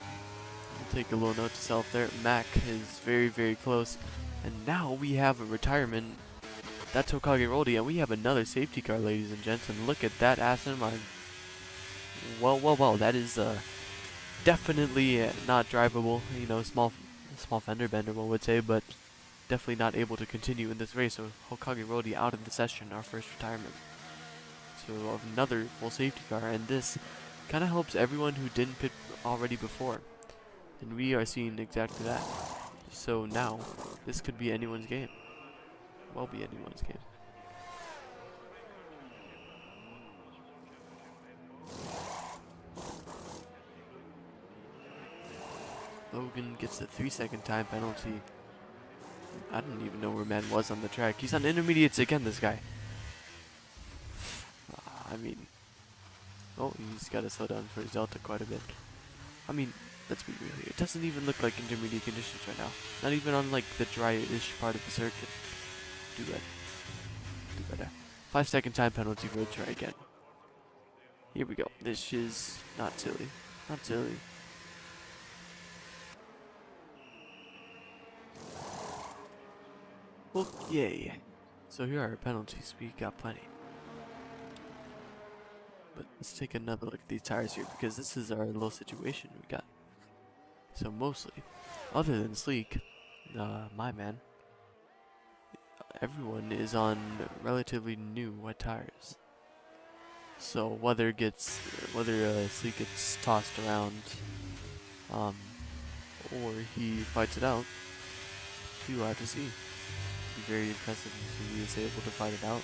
I'll take a little note to self there. Mac is very, very close. And now we have a retirement. That's Hokage Roldy, and we have another safety car, ladies and gentlemen. Look at that Aston Martin. Well, that is definitely not drivable. You know, small fender bender, one would say, but definitely not able to continue in this race. So Hokage Roldy out of the session, our first retirement. So another full safety car, and this kind of helps everyone who didn't pit already before. And we are seeing exactly that. So now, this could be anyone's game. Well, be anyone's game. Logan gets the 3-second time penalty. I didn't even know where man was on the track. He's on intermediates again, this guy. I mean, oh, he's got to slow down for his delta quite a bit. I mean, let's be real here. It doesn't even look like intermediate conditions right now. Not even on like the dry-ish part of the circuit. Do better. Do better. 5-second time penalty for a try again. Here we go. This is not silly. Not silly. Okay. So here are our penalties. We got plenty. But let's take another look at these tires here, because this is our little situation we got. So mostly, other than Sleek, my man, everyone is on relatively new wet tires. So whether Sleek gets tossed around, or he fights it out, we'll have to see. It'd be very impressive if he is able to fight it out.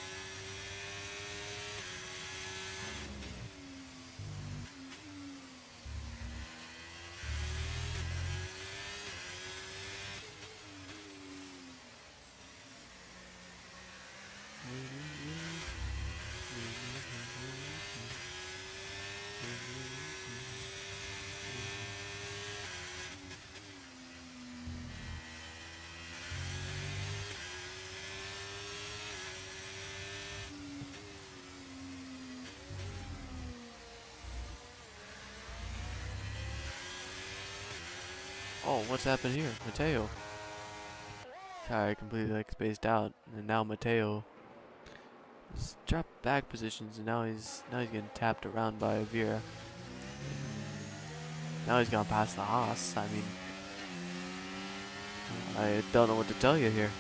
Oh, what's happened here? Mateo. Sorry, completely like spaced out, and now Mateo has dropped back positions, and now he's getting tapped around by Vera. Now he's gone past the Haas. I mean, I don't know what to tell you here.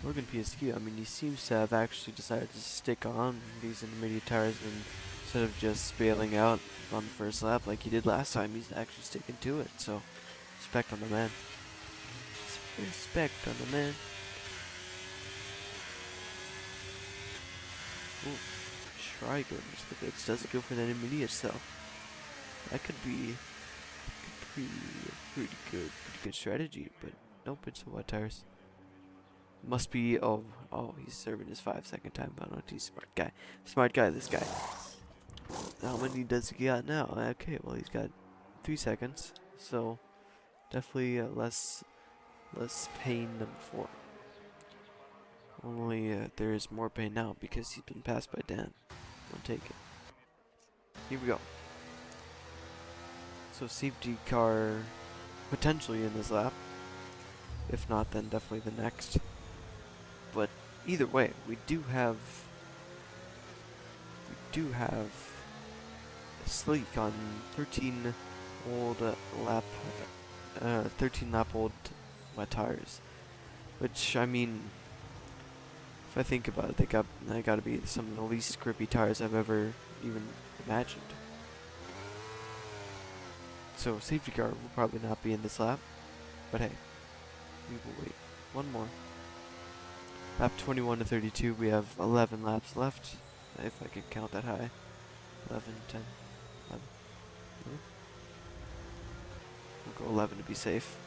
Logan PSQ, I mean, he seems to have actually decided to stick on these intermediate tires instead of just bailing out. on the first lap like he did last time. He's actually sticking to it, so respect on the man. Respect on the man. Ooh, Try going to the pits. Doesn't go for that intermediate though. That could be pretty good strategy, but nope, it's the wet tires. Must be, oh, he's serving his 5-second time penalty. He's a smart guy, this guy. How many does he got now? Okay, well he's got 3 seconds, so definitely less pain than before. Only there is more pain now because he's been passed by Dan. I'll take it. Here we go. So safety car potentially in this lap. If not, then definitely the next. But either way, we do have Sleek on 13 lap old wet tires. Which, I mean, if I think about it, they gotta be some of the least grippy tires I've ever even imagined. So safety car will probably not be in this lap, but hey, we will wait. One more. Lap 21 to 32, we have 11 laps left, if I can count that high. 11, 10, 11. We'll go 11 to be safe.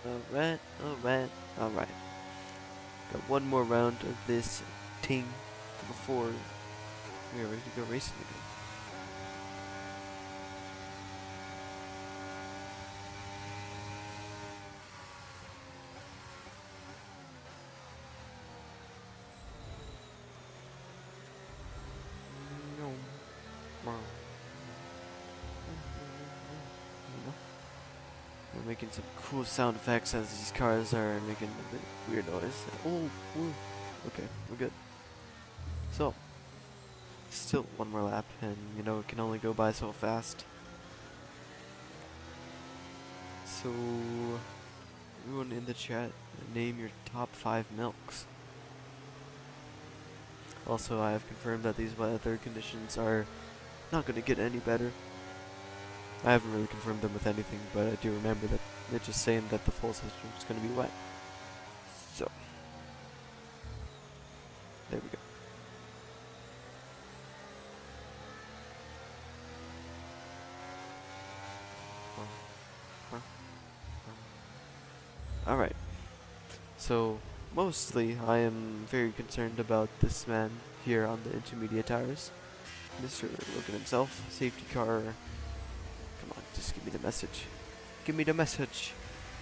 Alright. Got one more round of this ting before we are ready to go racing again. We're making some cool sound effects as these cars are making a bit weird noise. Oh, okay, we're good. So, still one more lap, and you know it can only go by so fast. So, everyone in the chat, name your top 5 milks. Also, I have confirmed that these weather conditions are not going to get any better. I haven't really confirmed them with anything, but I do remember that they're just saying that the full system is going to be wet. So, there we go. Alright. So, mostly I am very concerned about this man here on the intermediate tires. Mr. Look at himself. Safety car. Come on, just give me the message. Give me the message.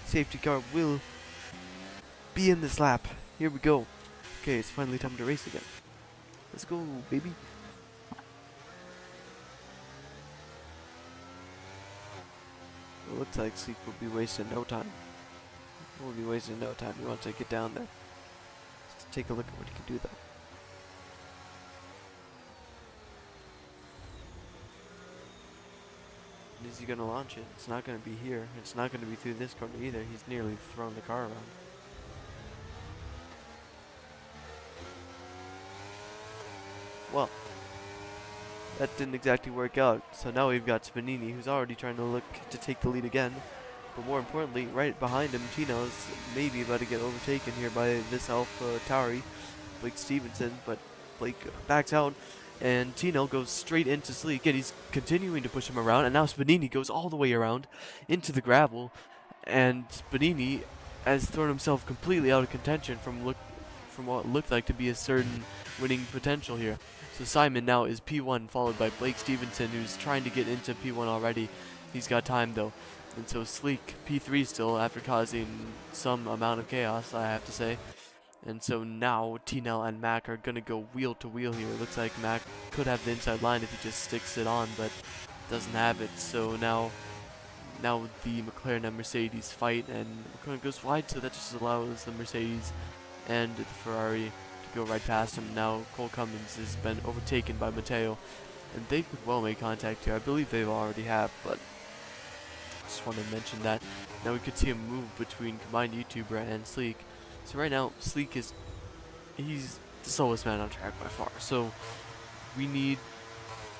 Safety car will be in this lap. Here we go. Okay, it's finally time to race again. Let's go, baby. It looks like Sleek will be wasting no time. We'll be wasting no time. We want to get down there. Let's take a look at what he can do, though. Is he going to launch it? It's not going to be here. It's not going to be through this corner either. He's nearly thrown the car around. Well, that didn't exactly work out. So now we've got Spanini, who's already trying to look to take the lead again. But more importantly, right behind him, Tino is maybe about to get overtaken here by this Alpha Tauri, Blake Stevenson. But Blake backs out. And Tino goes straight into Sleek, and he's continuing to push him around, and now Spanini goes all the way around into the gravel, and Spanini has thrown himself completely out of contention from what looked like to be a certain winning potential here. So Simon now is P1, followed by Blake Stevenson, who's trying to get into P1 already. He's got time though. And so Sleek, P3 still, after causing some amount of chaos, I have to say. And so now T-Nell and Mac are going to go wheel to wheel here. It looks like Mac could have the inside line if he just sticks it on, but doesn't have it. So now the McLaren and Mercedes fight, and McLaren goes wide, so that just allows the Mercedes and the Ferrari to go right past him. Now Cole Cummins has been overtaken by Matteo, and they could well make contact here. I believe they already have, but just want to mention that. Now we could see a move between Combined YouTuber and Sleek. So right now, Sleek he's the slowest man on track by far. So we need,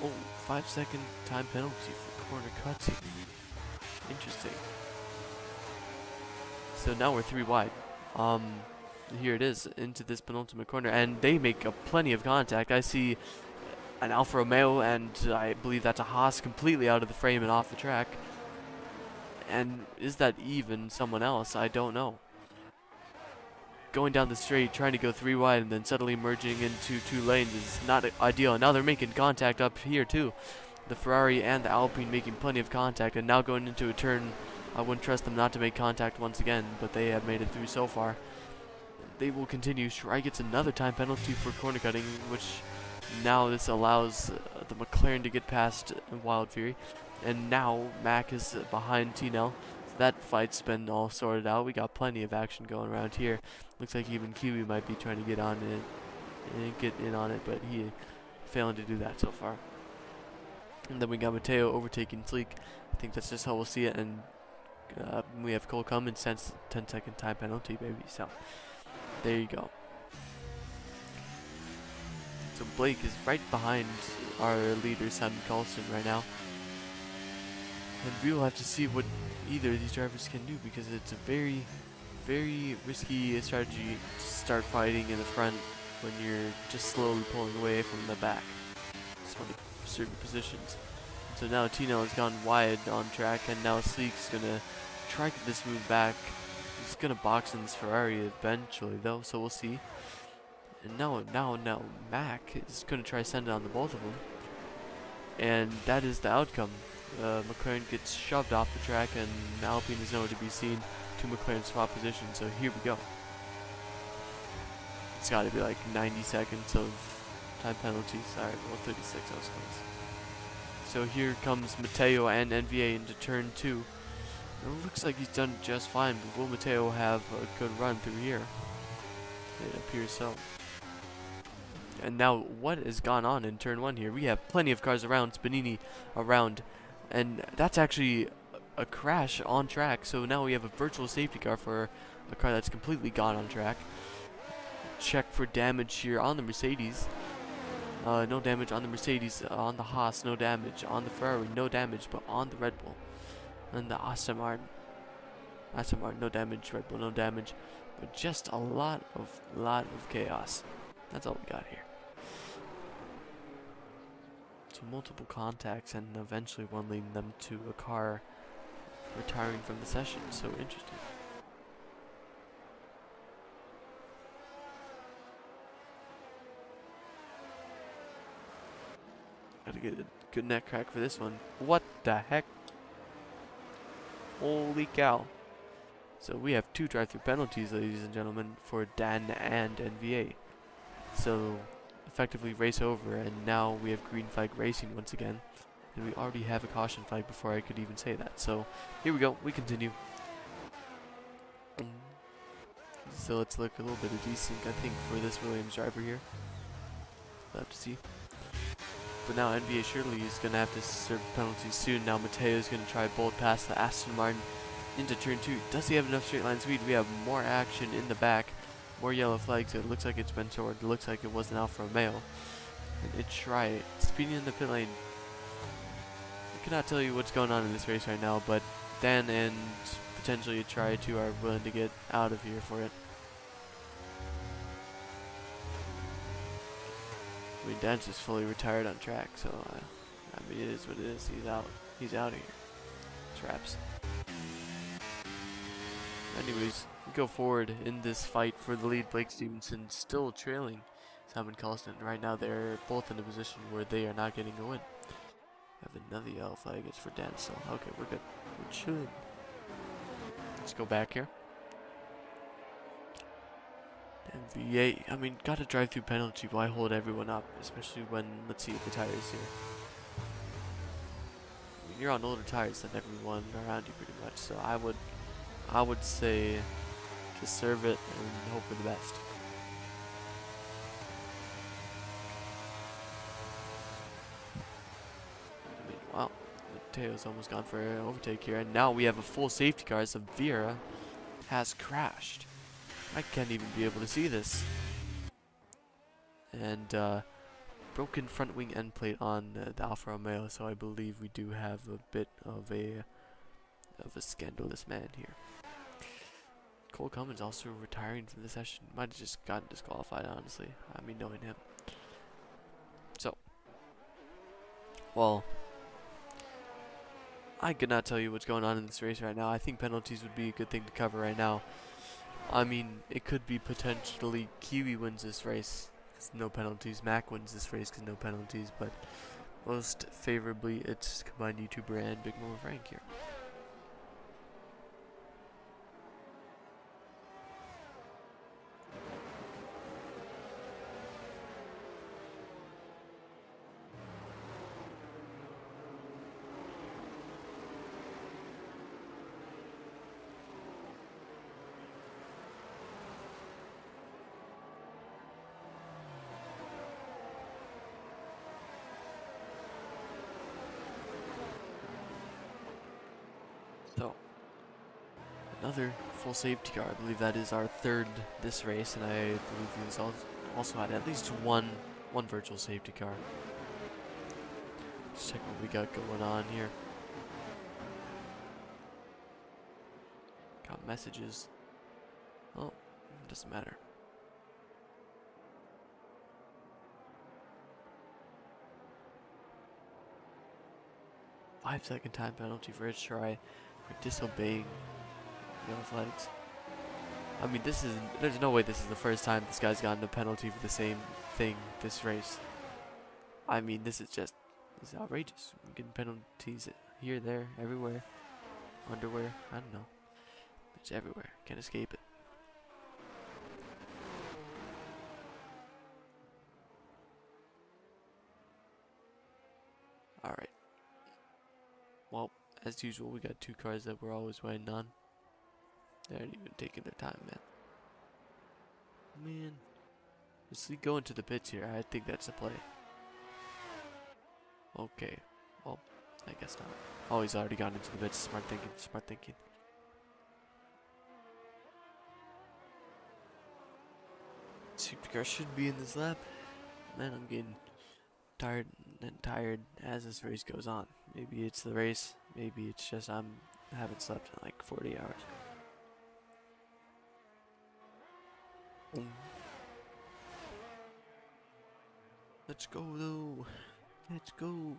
oh, 5-second time penalty for corner cuts here. Interesting. So now we're 3 wide. Here it is, into this penultimate corner, and they make plenty of contact. I see an Alfa Romeo, and I believe that's a Haas completely out of the frame and off the track. And is that even someone else? I don't know. Going down the straight, trying to go 3 wide, and then suddenly merging into 2 lanes is not ideal. And now they're making contact up here too. The Ferrari and the Alpine making plenty of contact, and now going into a turn. I wouldn't trust them not to make contact once again, but they have made it through so far. They will continue. Shirai gets another time penalty for corner cutting, which now this allows the McLaren to get past Wild Fury. And now Mac is behind T-Nell. So that fight's been all sorted out. We got plenty of action going around here. Looks like even Kiwi might be trying to get on it and get in on it, but he failing to do that so far. And then we got Mateo overtaking Sleek. I think that's just how we'll see it. And we have Cole Cummins, 10-second time penalty, baby. So there you go. So Blake is right behind our leader, Simon Carlson, right now. And we will have to see what either of these drivers can do, because it's a very, very risky strategy to start fighting in the front when you're just slowly pulling away from the back. Just want to certain positions. So now Tino has gone wide on track, and now Sleek's gonna try to get this move back. He's gonna box in this Ferrari eventually, though, so we'll see. And now Mac is gonna try to send it on the both of them, and that is the outcome. McLaren gets shoved off the track, and Alpine is nowhere to be seen. 2 McLaren swap position. So here we go. It's got to be like 90 seconds of time penalty. Sorry, well 36. I was close. So here comes Mateo and NVA into turn 2. It looks like he's done just fine, but will Mateo have a good run through here? It appears so. And now, what has gone on in turn 1 here? We have plenty of cars around, Spanini around, and that's actually a crash on track. So now we have a virtual safety car for a car that's completely gone on track. Check for damage here on the Mercedes. No damage on the Mercedes, on the Haas, no damage. On the Ferrari, no damage, but on the Red Bull. And the Aston Martin, no damage, Red Bull, no damage. But just a lot of chaos. That's all we got here. So multiple contacts, and eventually one leading them to a car retiring from the session. So interesting. Gotta get a good neck crack for this one. What the heck? Holy cow. So we have 2 drive-through penalties, ladies and gentlemen, for Dan and NVA. So effectively race over, and now we have green flag racing once again. And we already have a caution flag before I could even say that. So here we go, we continue. So let's look a little bit of desync, I think, for this Williams driver here. We'll have to see. But now NVA surely is going to have to serve penalties soon. Now Mateo is going to try bolt past the Aston Martin into turn 2. Does he have enough straight line speed? We have more action in the back. More yellow flags. It looks like it's been toward. It looks like it was an Alfa Romeo. And it tried speeding in the pit lane. I cannot tell you what's going on in this race right now, but Dan and potentially a Try 2 are willing to get out of here for it. I mean, Dan's just fully retired on track, so I mean, it is what it is. He's out. He's out of here. Traps. Anyways, we go forward in this fight for the lead. Blake Stevenson still trailing Simon Colston. Right now, they're both in a position where they are not getting a win. Have another yellow flag. It's for Dan still. Okay, we're good. We're chilling. Let's go back here. NVA, I mean, gotta drive through penalty. Why hold everyone up? Especially when, let's see the tires here. I mean, you're on older tires than everyone around you pretty much. So I would say just serve it and hope for the best. I mean, wow, Mateo's almost gone for an overtake here, and now we have a full safety car. So Vera has crashed. I can't even be able to see this. And broken front wing end plate on the Alfa Romeo, so I believe we do have a bit of a scandalous man here. Cole Cummins also retiring from the session. Might have just gotten disqualified, honestly. I mean, knowing him. So, well, I could not tell you what's going on in this race right now. I think penalties would be a good thing to cover right now. I mean, it could be potentially Kiwi wins this race because no penalties. Mac wins this race because no penalties. But most favorably, it's combined YouTuber and Big Mama Frank here. So, another full safety car. I believe that is our third this race, and I believe he's also had at least one virtual safety car. Let's check what we got going on here. Got messages. Oh, doesn't matter. Five-second time penalty for each try for disobeying yellow flags. I mean, there's no way this is the first time this guy's gotten a penalty for the same thing this race. I mean, this is outrageous. We're getting penalties here, there, everywhere. Underwear, I don't know. It's everywhere. Can't escape it. Alright. Well, as usual, we got two cars that we're always waiting on. They aren't even taking their time, man. Man. Let's go into the pits here. I think that's the play. Okay. Well, I guess not. Oh, he's already gone into the pits. Smart thinking, smart thinking. Safety car should be in this lap. Man, I'm getting tired and tired as this race goes on. Maybe it's the race. Maybe it's just I haven't slept in like 40 hours. Let's go though. Let's go.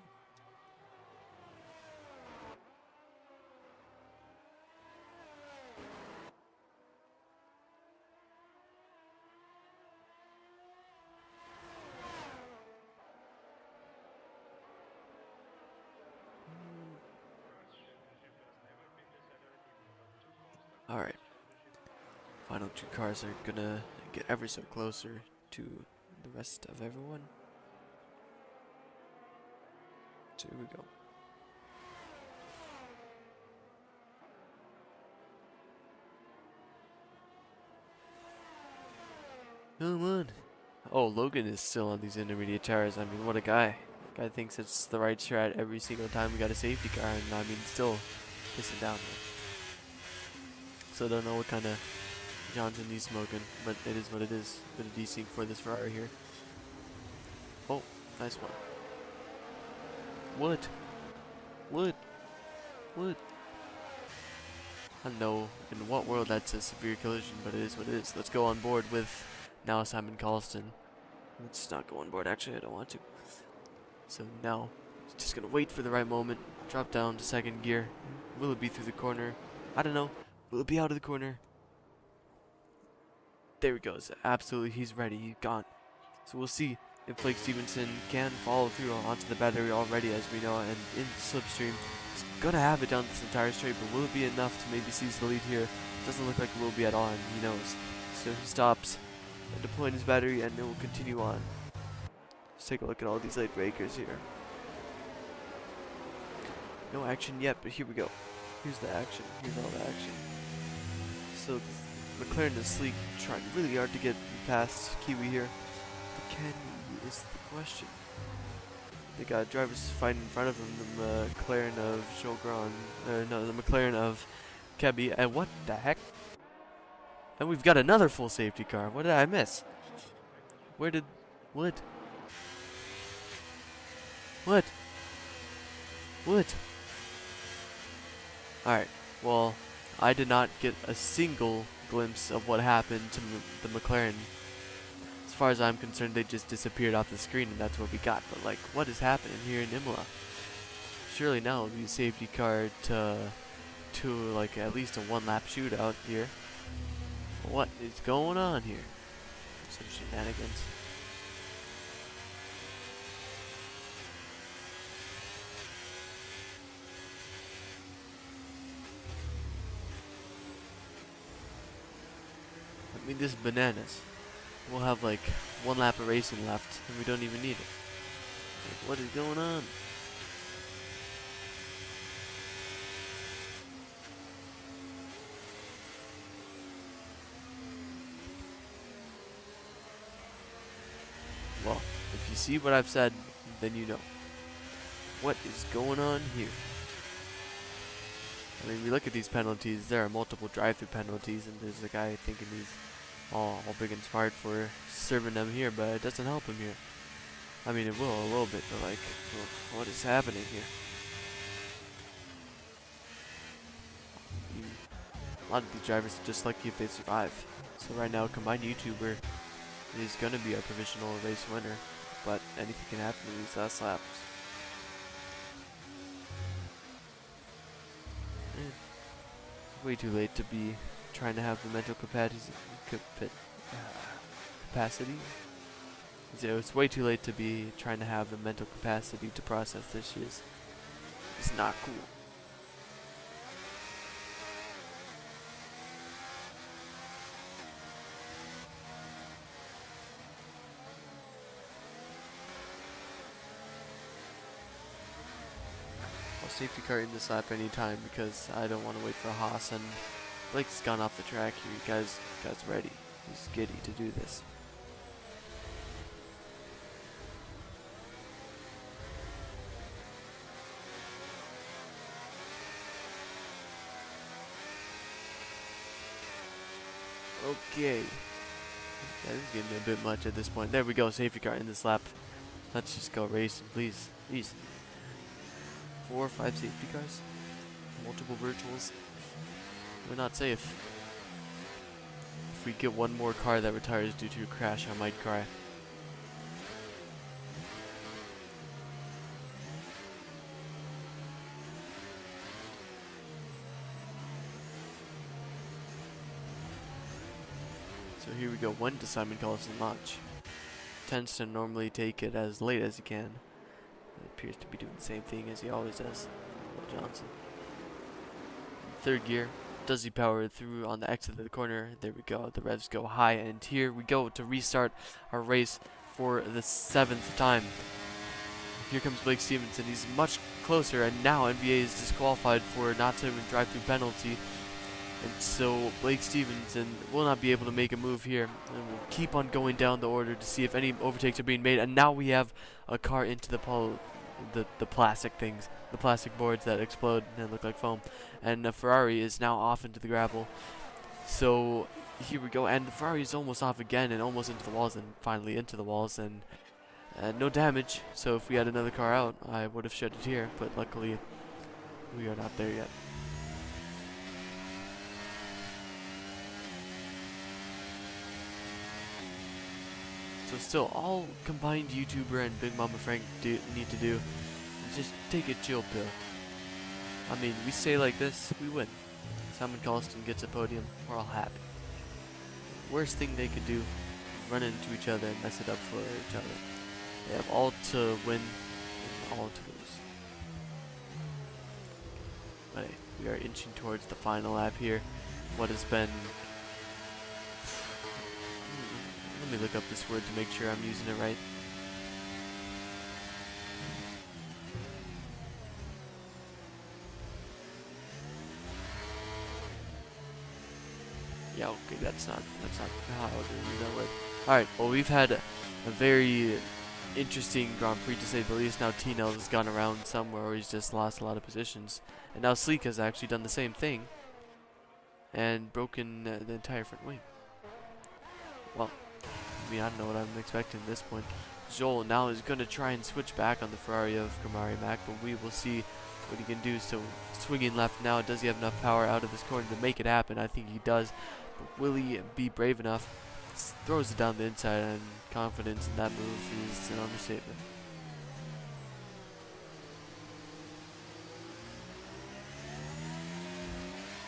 Alright. Final two cars are gonna get ever so closer to the rest of everyone. So here we go. Come on. Oh, Logan is still on these intermediate tires. I mean, what a guy. Guy thinks it's the right strat every single time we got a safety car, and I mean, still pissing down there. So I don't know what kind of Johnson he's smoking, but it is what it is. Bit of desync for this Ferrari here. Oh, nice one. What? What? What? I don't know in what world that's a severe collision, but it is what it is. Let's go on board with now Simon Colston. Let's not go on board, actually, I don't want to. So now, just gonna wait for the right moment, drop down to second gear. Will it be through the corner? I don't know. Will it be out of the corner? There he goes. Absolutely, he's ready. He's gone. So we'll see if Blake Stevenson can follow through onto the battery already, as we know, and in slipstream. He's gonna have it down this entire straight, but will it be enough to maybe seize the lead here? Doesn't look like it will be at all, and he knows. So he stops, deploying his battery, and it will continue on. Let's take a look at all these late breakers here. No action yet, but here we go. Here's the action. Here's all the action. So McLaren is sleek, trying really hard to get past Kiwi here. But can he is the question. They got drivers fighting in front of him, the McLaren of Jogron, no, the McLaren of Kebby, and what the heck? And we've got another full safety car. What did I miss? What? What? What? Alright, well, I did not get a single glimpse of what happened to the McLaren. As far as I'm concerned, they just disappeared off the screen, and that's what we got. But, like, what is happening here in Imola? Surely now it'll be a safety car to like, at least a one-lap shootout here. What is going on here? Some shenanigans. I mean, this is bananas. We'll have like one lap of racing left, and we don't even need it. Like, what is going on? Well, if you see what I've said, then you know. What is going on here? I mean, we look at these penalties, there are multiple drive-through penalties, and there's a guy thinking he's all big and smart for serving them here, but it doesn't help him here. I mean, it will a little bit, but like, what is happening here? A lot of these drivers are just lucky if they survive. So right now, combined YouTuber is going to be our provisional race winner, but anything can happen in these last laps. It's way too late to be trying to have the mental capacity. It's way too late to be trying to have the mental capacity to process this shit. It's not cool. I'll safety car in this lap anytime because I don't want to wait for a Haas, and Blake's gone off the track here. You guys ready. He's giddy to do this. Okay. Yeah, this is getting a bit much at this point. There we go, safety car in this lap. Let's just go racing, please. Please. 4 or 5 safety cars. Multiple virtuals. We're not safe. If we get one more car that retires due to a crash, I might cry. So here we go. When does Simon Collison launch? Tends to normally take it as late as he can. It appears to be doing the same thing as he always does. Will Johnson. Third gear. Does he power through on the exit of the corner? There we go. The revs go high, and here we go to restart our race for the 7th time. Here comes Blake Stevenson. He's much closer, and now NBA is disqualified for not serving drive-through penalty. And so Blake Stevenson will not be able to make a move here. And we'll keep on going down the order to see if any overtakes are being made. And now we have a car into the plastic things, the plastic boards that explode and look like foam. And the Ferrari is now off into the gravel. So here we go. And the Ferrari is almost off again and almost into the walls and finally into the walls. And no damage. So if we had another car out, I would have shut it here. But luckily, we are not there yet. So still, all combined YouTuber and Big Mama Frank need to do is just take a chill pill. I mean, we say like this, we win. Simon Collison gets a podium, we're all happy. Worst thing they could do, run into each other and mess it up for each other. They have all to win and all to lose. But hey, we are inching towards the final lap here. What has been... Let me look up this word to make sure I'm using it right. Yeah, okay, that's not how I would use that word. Alright, well, we've had a very interesting Grand Prix to say the least. Now T-Nels has gone around somewhere where he's just lost a lot of positions. And now Sleek has actually done the same thing and broken the entire front wing. Well, I mean, I don't know what I'm expecting at this point. Joel now is going to try and switch back on the Ferrari of Kamari Mack, but we will see what he can do. So swinging left now, does he have enough power out of this corner to make it happen? I think he does, but will he be brave enough? Throws it down the inside, and confidence in that move is an understatement.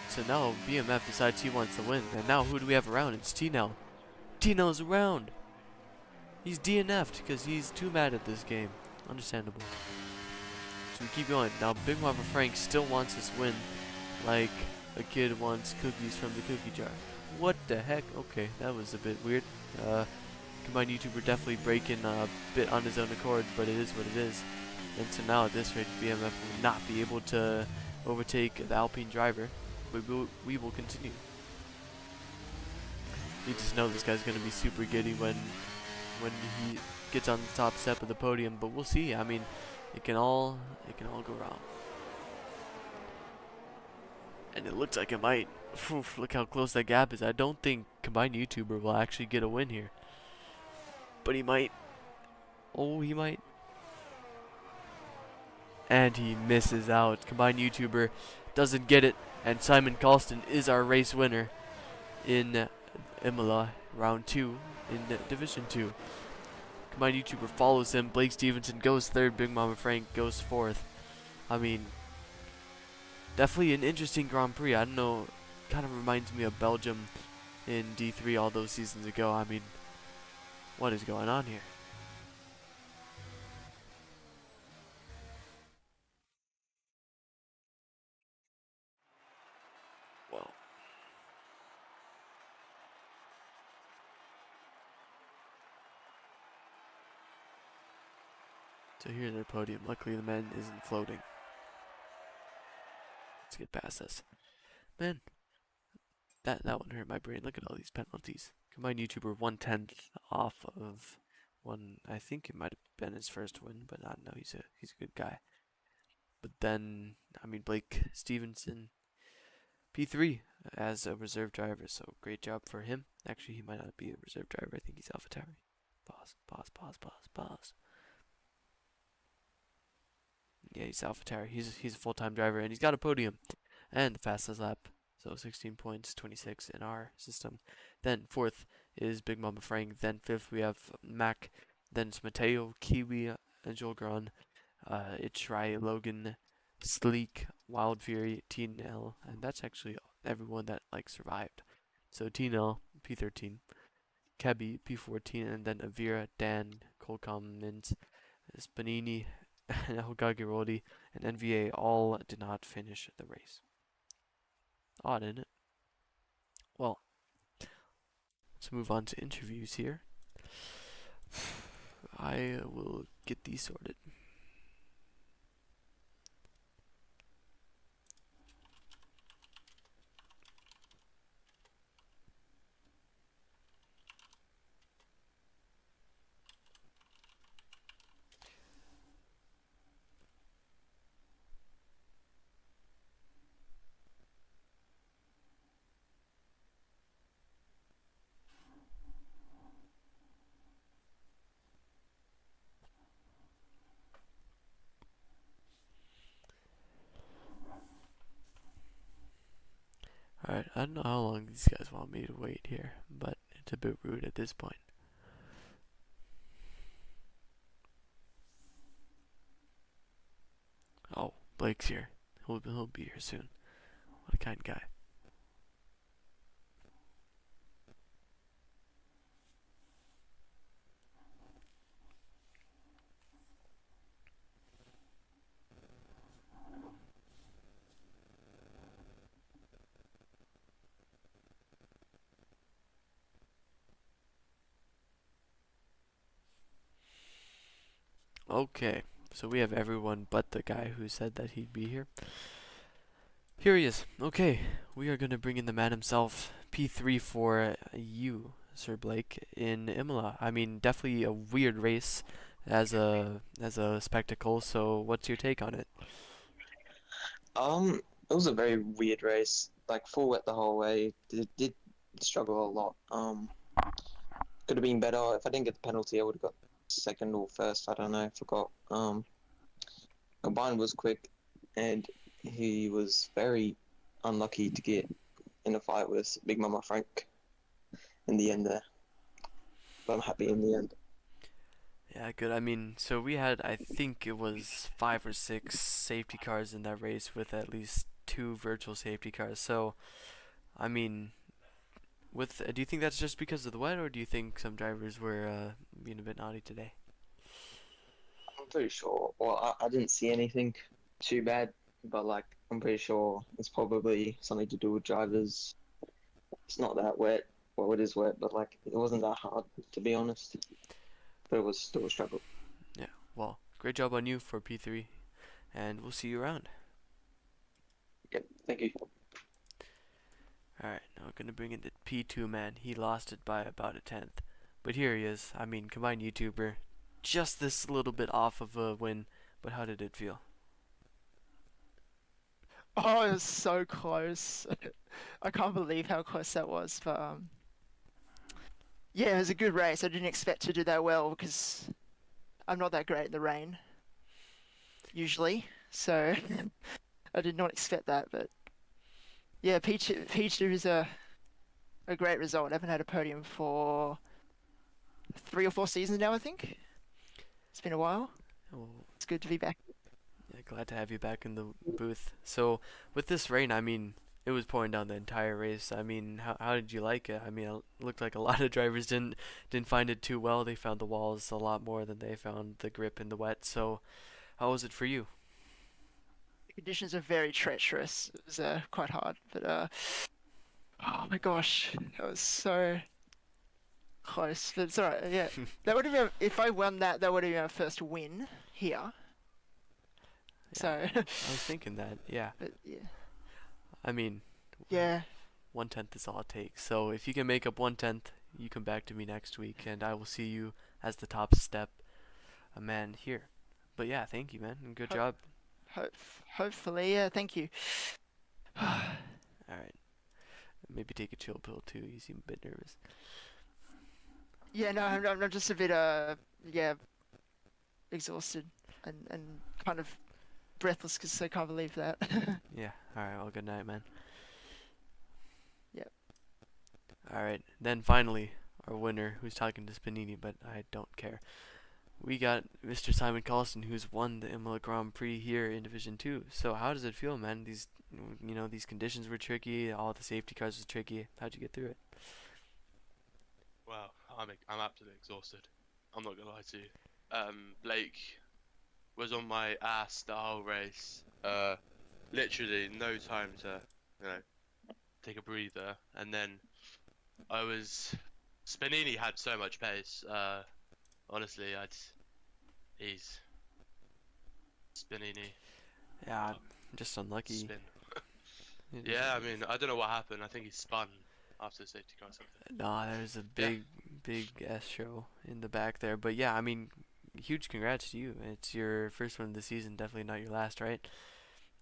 So now BMF decides he wants to win, and now who do we have around? It's T-Nell. T-Nell's around! He's DNF'd because he's too mad at this game. Understandable. So we keep going. Now Big Mama Frank still wants this win like a kid wants cookies from the cookie jar. What the heck? Okay, that was a bit weird. Combined YouTuber definitely breaking a bit on his own accord, but it is what it is. And so now at this rate, BMF will not be able to overtake the Alpine driver, but we will continue. You just know this guy's going to be super giddy when he gets on the top step of the podium, but we'll see. I mean, it can all go wrong. And it looks like it might. Oof, look how close that gap is. I don't think Combined YouTuber will actually get a win here. But he might. Oh, he might. And he misses out. Combined YouTuber doesn't get it. And Simon Colston is our race winner in Imola round 2 in Division 2. Combined YouTuber follows him. Blake Stevenson goes 3rd. Big Mama Frank goes 4th. I mean, definitely an interesting Grand Prix. I don't know, kind of reminds me of Belgium in D3 all those seasons ago. I mean, what is going on here? Well, so here's our podium. Luckily the man isn't floating. Let's get past this. Man, that one hurt my brain. Look at all these penalties. Combined YouTuber 1/10 off of one. I think it might have been his first win, but I don't know. He's a good guy. But then, I mean, Blake Stevenson, P3 as a reserve driver, so great job for him. Actually, he might not be a reserve driver. I think he's AlphaTauri. Pause. Yeah, he's AlphaTauri. He's a full-time driver, and he's got a podium and the fastest lap. So 16 points, 26 in our system. Then 4th is Big Mama Frank. Then 5th we have Mac. Then it's Mateo, Kiwi, and Joel Gron. Itchrai, Logan, Sleek, Wild Fury, T-Nell, and that's actually everyone that like survived. So T-Nell, P13, Kebby, P14, and then Avira, Dan, Cole Commons, Spanini, Hogagirodi, and NVA all did not finish the race. Odd, isn't it? Well, let's move on to interviews here. I will get these sorted. Alright, I don't know how long these guys want me to wait here, but it's a bit rude at this point. Oh, Blake's here. He'll be here soon. What a kind guy. Okay, so we have everyone but the guy who said that he'd be here. Here he is. Okay, we are going to bring in the man himself, P3 for you, Sir Blake, in Imola. I mean, definitely a weird race as a spectacle. So, what's your take on it? It was a very weird race. Like full wet the whole way. Did struggle a lot. Could have been better. If I didn't get the penalty, I would have got second or first. I don't know. I forgot. Combine was quick, and he was very unlucky to get in a fight with Big Mama Frank in the end there. But I'm happy in the end. Yeah, good. I mean, so we had, I think it was 5 or 6 safety cars in that race with at least two virtual safety cars. So, I mean, do you think that's just because of the wet, or do you think some drivers were being a bit naughty today? I'm pretty sure. Well, I didn't see anything too bad, but like I'm pretty sure it's probably something to do with drivers. It's not that wet. Well, it is wet, but like it wasn't that hard to be honest. But it was still a struggle. Yeah. Well, great job on you for P3, and we'll see you around. Yep. Thank you. All right. Now we're gonna bring in the P2 man. He lost it by about a tenth, but here he is. I mean, combined YouTuber, just this little bit off of a win. But how did it feel? Oh, it was so close. I can't believe how close that was. But yeah, it was a good race. I didn't expect to do that well because I'm not that great in the rain usually. So I did not expect that. But yeah, P2 is a great result. I haven't had a podium for 3 or 4 seasons now, I think. It's been a while. Oh, It's good to be back. yeah, glad to have you back in the booth. So, with this rain, I mean, it was pouring down the entire race. I mean, how did you like it? I mean, it looked like a lot of drivers didn't find it too well. They found the walls a lot more than they found the grip in the wet. So, how was it for you? The conditions are very treacherous. It was quite hard. But oh my gosh, that was so close, but it's alright. Yeah, that would have been if I won that. That would have been my first win here. Yeah, So, I was thinking that. Yeah, but yeah, I mean, yeah, 1/10 is all it takes. So, if you can make up 1/10, you come back to me next week, and I will see you as the top step a man here. But yeah, thank you, man, and good ho job. hope hopefully, yeah. Thank you. All right, maybe take a chill pill too. You seem a bit nervous. Yeah, no, I'm just a bit yeah, exhausted and kind of breathless because I can't believe that. Yeah. All right. Well, good night, man. Yep. All right. Then finally, our winner, who's talking to Spanini, but I don't care. We got Mr. Simon Collison, who's won the Imola Grand Prix here in Division Two. So how does it feel, man? These conditions were tricky. All the safety cars was tricky. How'd you get through it? Well, I'm absolutely exhausted. I'm not gonna lie to you. Blake was on my ass the whole race. Literally no time to, you know, take a breather. And then I was. Spanini had so much pace. Honestly, he's Spanini. Yeah, Um, just unlucky. spin. It is Yeah, what I it is. mean, I don't know what happened. I think he spun after the safety car or something. Nah, there's a Yeah, big S show in the back there. But yeah, I mean, huge congrats to you. It's your first one of the season, definitely not your last, right?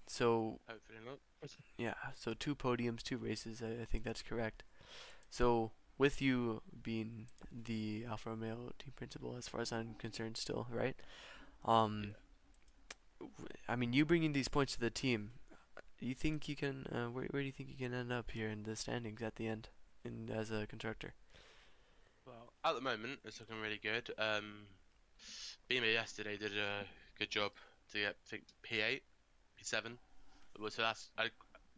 So hopefully not. yeah, so 2 podiums, 2 races. I think that's correct. So with you being the Alfa Romeo team principal, as far as I'm concerned, still, right? Yeah. Um, I mean, you bringing these points to the team. You think you can? Where do you think you can end up here in the standings at the end, in as a constructor? Well, at the moment, it's looking really good. Beamer yesterday did a good job to get, I think, P8, P7. Well, so that's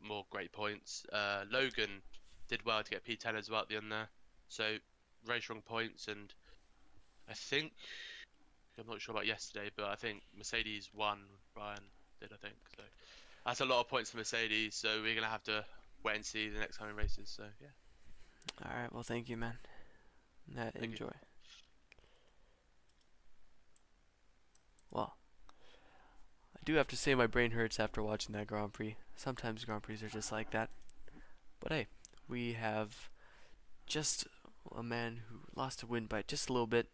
more great points. Logan did well to get P10 as well at the end there. So, very strong points. And I think, I'm not sure about yesterday, but I think Mercedes won. Ryan did, I think. So, that's a lot of points for Mercedes. So, we're going to have to wait and see the next coming races. So, yeah. All right. Well, thank you, man. Thank you. Enjoy. Well, I do have to say my brain hurts after watching that Grand Prix. Sometimes Grand Prix are just like that. But hey, we have just a man who lost a win by just a little bit.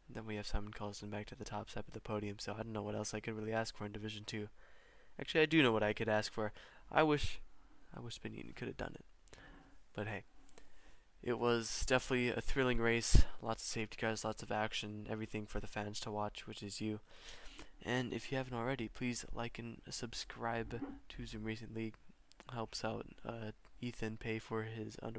Then we have Simon Collison back to the top step of the podium, so I don't know what else I could really ask for in Division 2. Actually, I do know what I could ask for. I wish Panini could have done it. But hey, It was definitely a thrilling race, lots of safety cars, lots of action, everything for the fans to watch, which is you. And if you haven't already, please like and subscribe to Zoom Racing League. Helps out Ethan pay for his underwear.